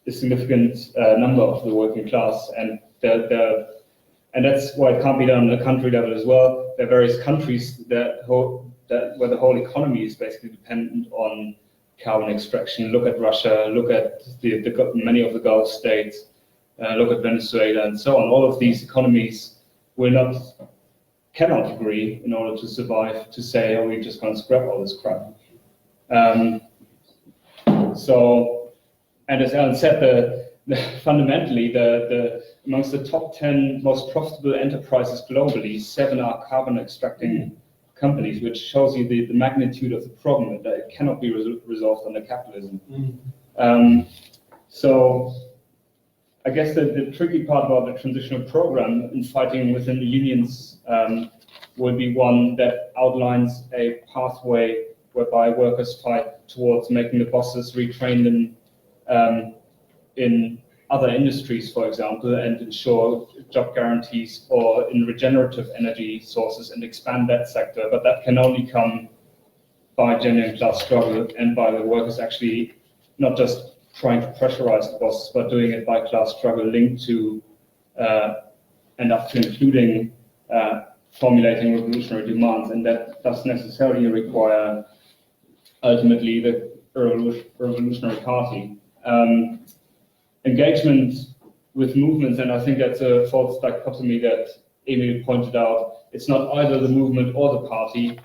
Speaker 1: a significant number of the working class, and that's why it can't be done on a country level as well. There are various countries where the whole economy is basically dependent on carbon extraction. Look at Russia, look at many of the Gulf states, look at Venezuela and so on. All of these economies cannot agree in order to survive to say, oh, we're just going to scrap all this crap. And as Alan said, fundamentally, amongst the top 10 most profitable enterprises globally, 7 are carbon extracting companies, which shows you the magnitude of the problem, that it cannot be resolved under capitalism. So I guess the tricky part about the transitional program in fighting within the unions will be one that outlines a pathway whereby workers fight towards making the bosses retrain them in other industries, for example, and ensure job guarantees or in regenerative energy sources and expand that sector. But that can only come by genuine class struggle and by the workers actually not just trying to pressurize the bosses, but doing it by class struggle linked to and up to including formulating revolutionary demands. And that does necessarily require ultimately the revolutionary party. Engagement with movements, and I think that's a false dichotomy that Emil pointed out. It's not either the movement or the party.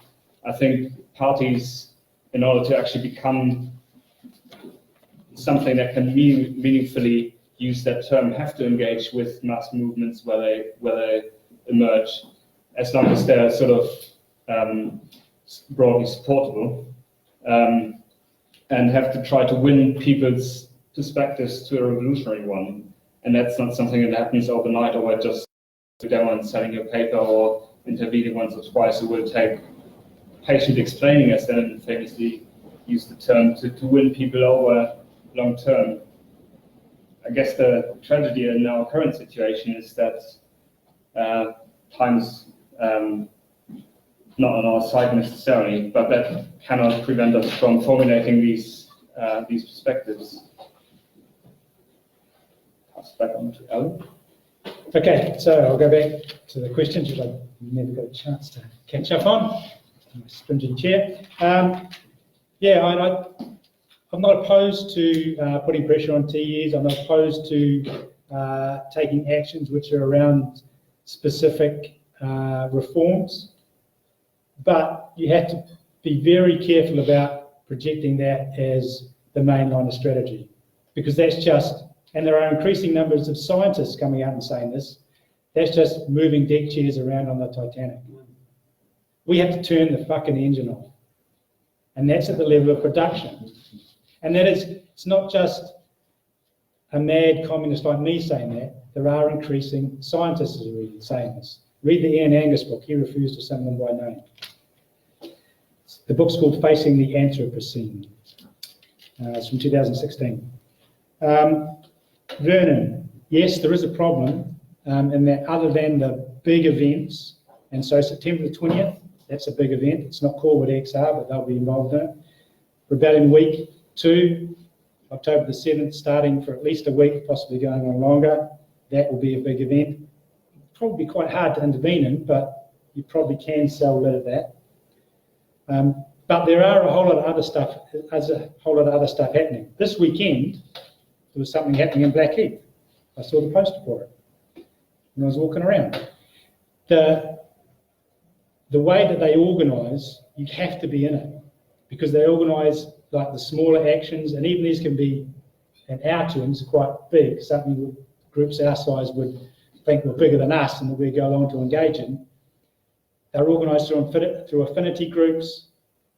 Speaker 1: I think parties, in order to actually become something that can meaningfully use that term, have to engage with mass movements where they emerge, as long as they're sort of broadly supportable, and have to try to win people's perspectives to a revolutionary one. And that's not something that happens overnight, or by just down and selling your paper or intervening once or twice. It will take patient explaining, as then famously used the term, to win people over long term. I guess the tragedy in our current situation is that time's not on our side necessarily, but that cannot prevent us from formulating these perspectives. Pass back on to Alan.
Speaker 2: Okay, so I'll go back to the questions which I never got a chance to catch up on. My stringent chair. Yeah, I'm not opposed to putting pressure on TEs. I'm not opposed to taking actions which are around specific reforms. But you have to be very careful about projecting that as the main line of strategy, because that's just, and there are increasing numbers of scientists coming out and saying this, that's just moving deck chairs around on the Titanic. We have to turn the fucking engine off. And that's at the level of production. And that is, it's not just a mad communist like me saying that. There are increasing scientists who are saying this. Read the Ian Angus book. He refused to summon them by name. The book's called Facing the Anthropocene. It's from 2016. Vernon, yes, there is a problem in that other than the big events, and so September the 20th, that's a big event. It's not called what XR, but they'll be involved in it. Rebellion Week 2, October the 7th, starting for at least a week, possibly going on longer. That will be a big event. probably quite hard to intervene in, but you probably can sell rid of that. But there are a whole lot of other stuff. There's a whole lot of other stuff happening. This weekend, there was something happening in Blackheath. I saw the poster for it when I was walking around. The way that they organise, you have to be in it, because they organise like the smaller actions, and even these can be, in our terms, quite big, something groups our size would think were bigger than us and that we go along to engage in. They're organised through affinity groups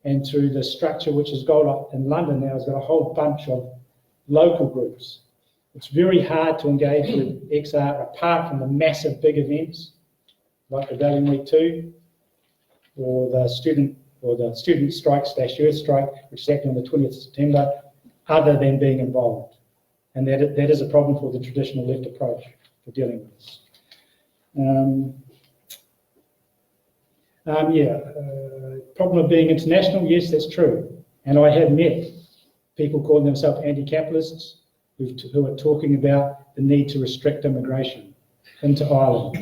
Speaker 2: and through the structure which has got in London now has got a whole bunch of local groups. It's very hard to engage with XR apart from the massive big events like Rebellion Week 2 or the student strike / Earth strike, which is happening on the 20th of September, other than being involved. And that is a problem for the traditional left approach for dealing with this. Problem of being international, yes, that's true. And I have met people calling themselves anti-capitalists who are talking about the need to restrict immigration into Ireland.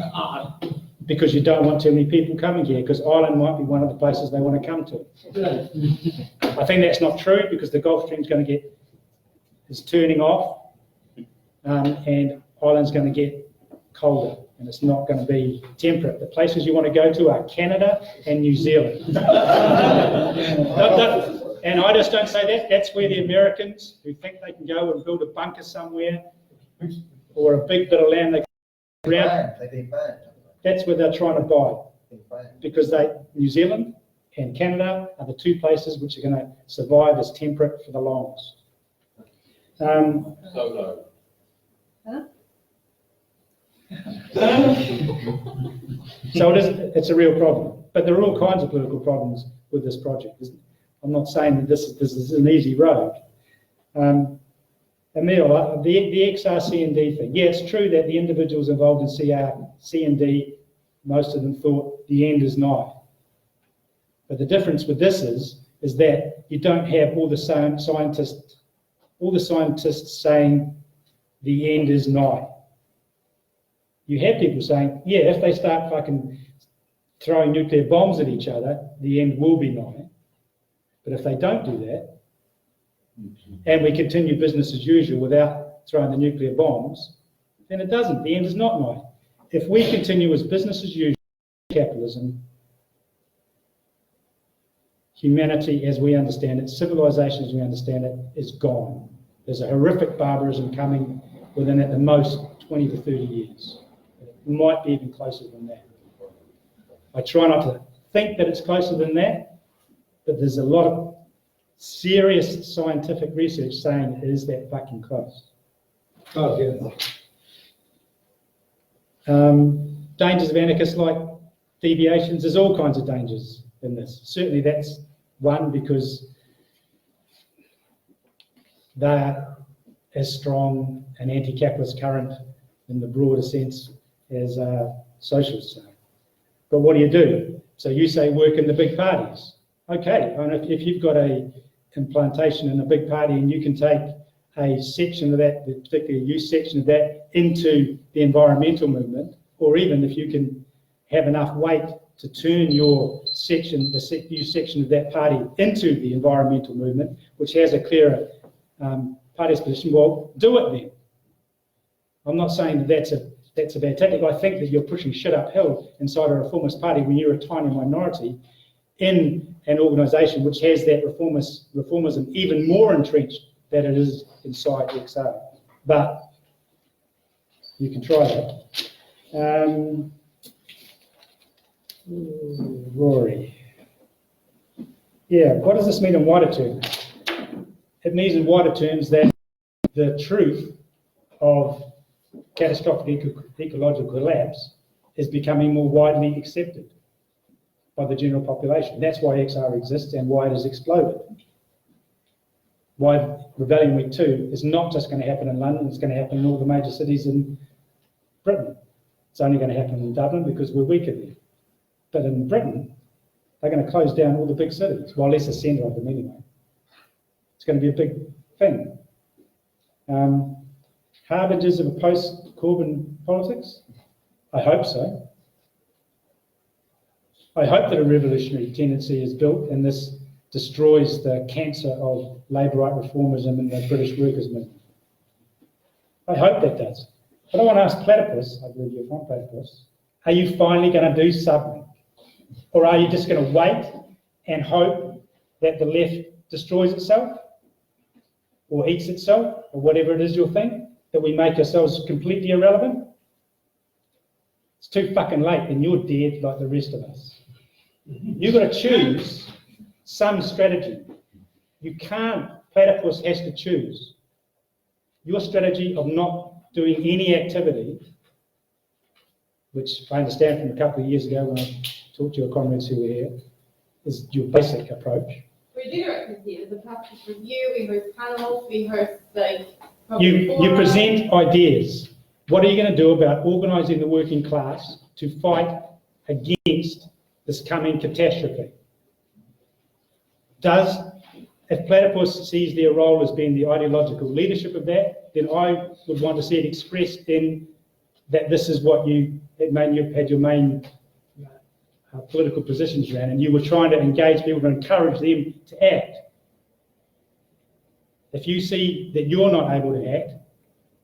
Speaker 2: Because you don't want too many people coming here, because Ireland might be one of the places they want to come to. I think that's not true, because the Gulf Stream's is turning off, and Ireland's going to get colder, and it's not going to be temperate. The places you want to go to are Canada and New Zealand. And I just don't say that. That's where the Americans who think they can go and build a bunker somewhere or a big bit of land they can around.
Speaker 5: They've been banned.
Speaker 2: That's where they're trying to buy, because New Zealand and Canada are the two places which are going to survive as temperate for the longest. So it's a real problem. But there are all kinds of political problems with this project. I'm not saying that this is an easy road. Emil, the XRC&D thing. Yeah, it's true that the individuals involved in CRC&D, most of them thought the end is nigh. But the difference with this is that you don't have all the scientists saying the end is nigh. You have people saying, yeah, if they start fucking throwing nuclear bombs at each other, the end will be nigh. But if they don't do that, and we continue business as usual without throwing the nuclear bombs, then it doesn't. The end is not nigh. If we continue as business as usual, capitalism, humanity as we understand it, civilization as we understand it, is gone. There's a horrific barbarism coming within at the most 20 to 30 years. It might be even closer than that. I try not to think that it's closer than that, but there's a lot of serious scientific research saying it is that fucking close.
Speaker 4: Oh, yeah.
Speaker 2: Dangers of anarchist-like deviations, there's all kinds of dangers in this. Certainly that's one, because they're as strong an anti-capitalist current in the broader sense as socialists are. But what do? So you say work in the big parties. Okay, and if you've got a implantation in a big party and you can take a section of that, the particular use section of that, into the environmental movement, or even if you can have enough weight to turn your section, the use section of that party, into the environmental movement, which has a clearer party's position, well, do it then. I'm not saying that that's a bad tactic. I think that you're pushing shit uphill inside a reformist party when you're a tiny minority in an organisation which has that reformism even more entrenched than it is inside XR. But you can try that. Rory. Yeah, what does this mean in wider terms? It means in wider terms that the truth of catastrophic ecological collapse is becoming more widely accepted by the general population. That's why XR exists and why it has exploded. Why Rebellion Week 2 is not just going to happen in London, it's going to happen in all the major cities in Britain. It's only going to happen in Dublin because we're weaker there. But in Britain, they're going to close down all the big cities, well, less the centre of them anyway. It's going to be a big thing. Harbingers of a post-Corbyn politics? I hope so. I hope that a revolutionary tendency is built and this destroys the cancer of labour right reformism in the British workers' movement. I hope that does. But I want to ask Platypus, I believe you're from Platypus, are you finally going to do something? Or are you just going to wait and hope that the left destroys itself? Or eats itself? Or whatever it is you'll think? That we make ourselves completely irrelevant? It's too fucking late and you're dead like the rest of us. You've got to choose some strategy. You can't, Platypus has to choose. Your strategy of not doing any activity, which I understand from a couple of years ago when I talked to your comrades who were here, is your basic approach.
Speaker 10: We do activity. There's a practice review, we host panels, we host like...
Speaker 2: You present ideas. What are you going to do about organising the working class to fight against this coming catastrophe? If Platypus sees their role as being the ideological leadership of that, then I would want to see it expressed in that this is what you had your main political positions around, and you were trying to engage people to encourage them to act. If you see that you're not able to act,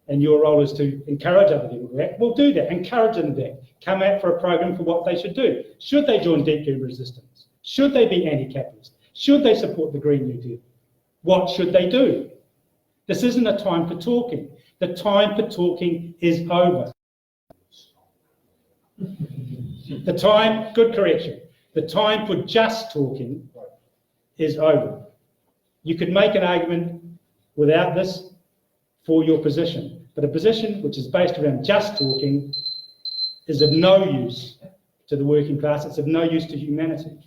Speaker 2: and your role is to encourage other people to act, well, do that. Encourage them to act. Come out for a program for what they should do. Should they join deep green resistance? Should they be anti-capitalist? Should they support the Green New Deal? What should they do? This isn't a time for talking. The time for talking is over. The time, good correction, the time for just talking is over. You could make an argument without this for your position, but a position which is based around just talking is of no use to the working class, it's of no use to humanity.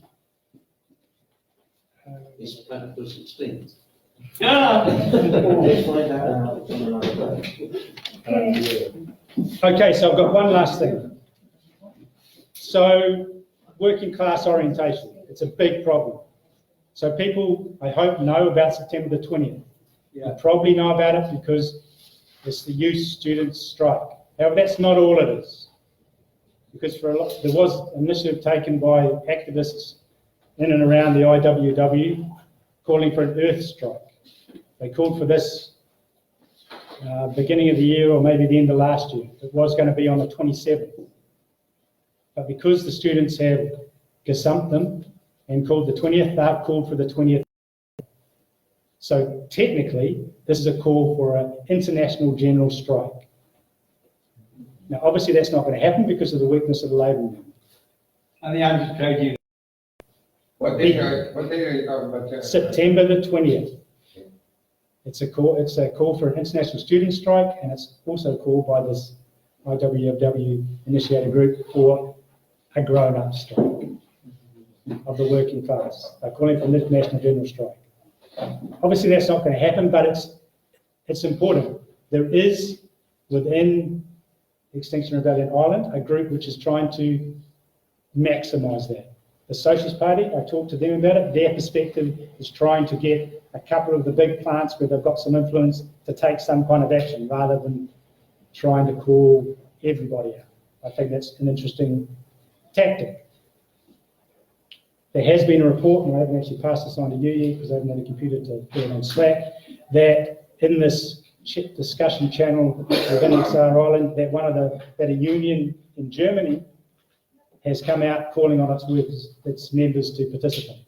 Speaker 16: Is Platypus extinct?
Speaker 2: Okay, so I've got one last thing. So, working class orientation, it's a big problem. So people, I hope, know about September the 20th. You probably know about it because it's the youth students' strike. However, that's not all it is. Because there was an initiative taken by activists in and around the IWW calling for an earth strike. They called for this beginning of the year or maybe the end of last year. It was going to be on the 27th. But because the students have gazumped them and called the 20th, they've called for the 20th. So technically, this is a call for an international general strike. Now, obviously, that's not going to happen because of the weakness of the labour movement.
Speaker 4: And the anti-trade union.
Speaker 8: What day are you talking about?
Speaker 2: September the 20th. It's a call for an international student strike, and it's also called by this IWW initiated group for a grown-up strike of the working class. They're calling for an international general strike. Obviously, that's not going to happen, but it's important. There is within Extinction Rebellion Ireland a group which is trying to maximise that. The Socialist Party, I talked to them about it, their perspective is trying to get a couple of the big plants where they've got some influence to take some kind of action rather than trying to call everybody out. I think that's an interesting tactic. There has been a report, and I haven't actually passed this on to you yet because I haven't had a computer to put it on Slack, that in this discussion channel within XR Ireland, that a union in Germany has come out calling on its members to participate.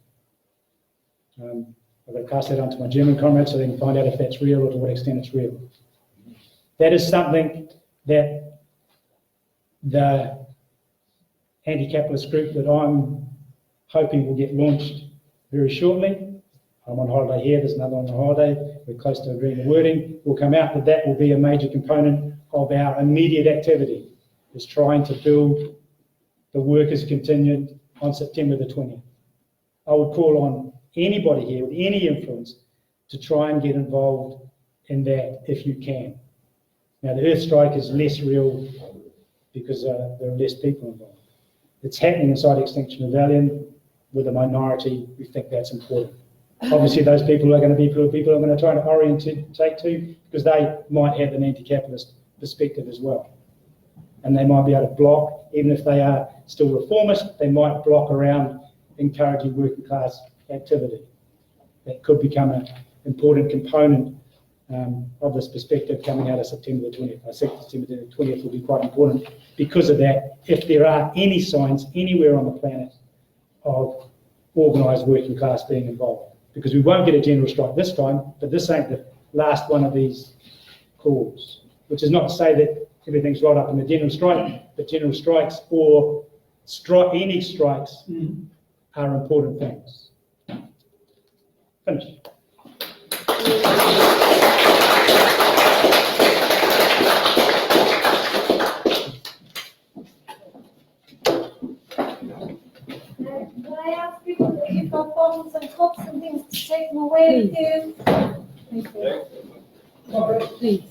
Speaker 2: I'm going to pass that on to my German comrades so they can find out if that's real or to what extent it's real. That is something that the anti-capitalist group that I'm hoping will get launched very shortly. I'm on holiday here, there's another on holiday, we're close to agreeing the wording, will come out that will be a major component of our immediate activity, is trying to build the workers' contingent on September the 20th. I would call on anybody here with any influence to try and get involved in that if you can. Now, the Earth Strike is less real because there are less people involved. It's happening inside Extinction Rebellion with a minority. We think that's important. Obviously, those people are going to be people are going to try to orientate to because they might have an anti-capitalist perspective as well. and they might be able to block, even if they are still reformist, they might block around encouraging working class activity. That could become an important component of this perspective coming out of September the 20th. I think September the 20th will be quite important because of that, if there are any signs anywhere on the planet of organised working class being involved. Because we won't get a general strike this time, but this ain't the last one of these calls. Which is not to say that everything's right up in the general strike, but general strikes or any strikes are important things. Finish.
Speaker 3: Can I ask people if you've got bottles and cups and things to take them away with you? Thank you.
Speaker 15: Please.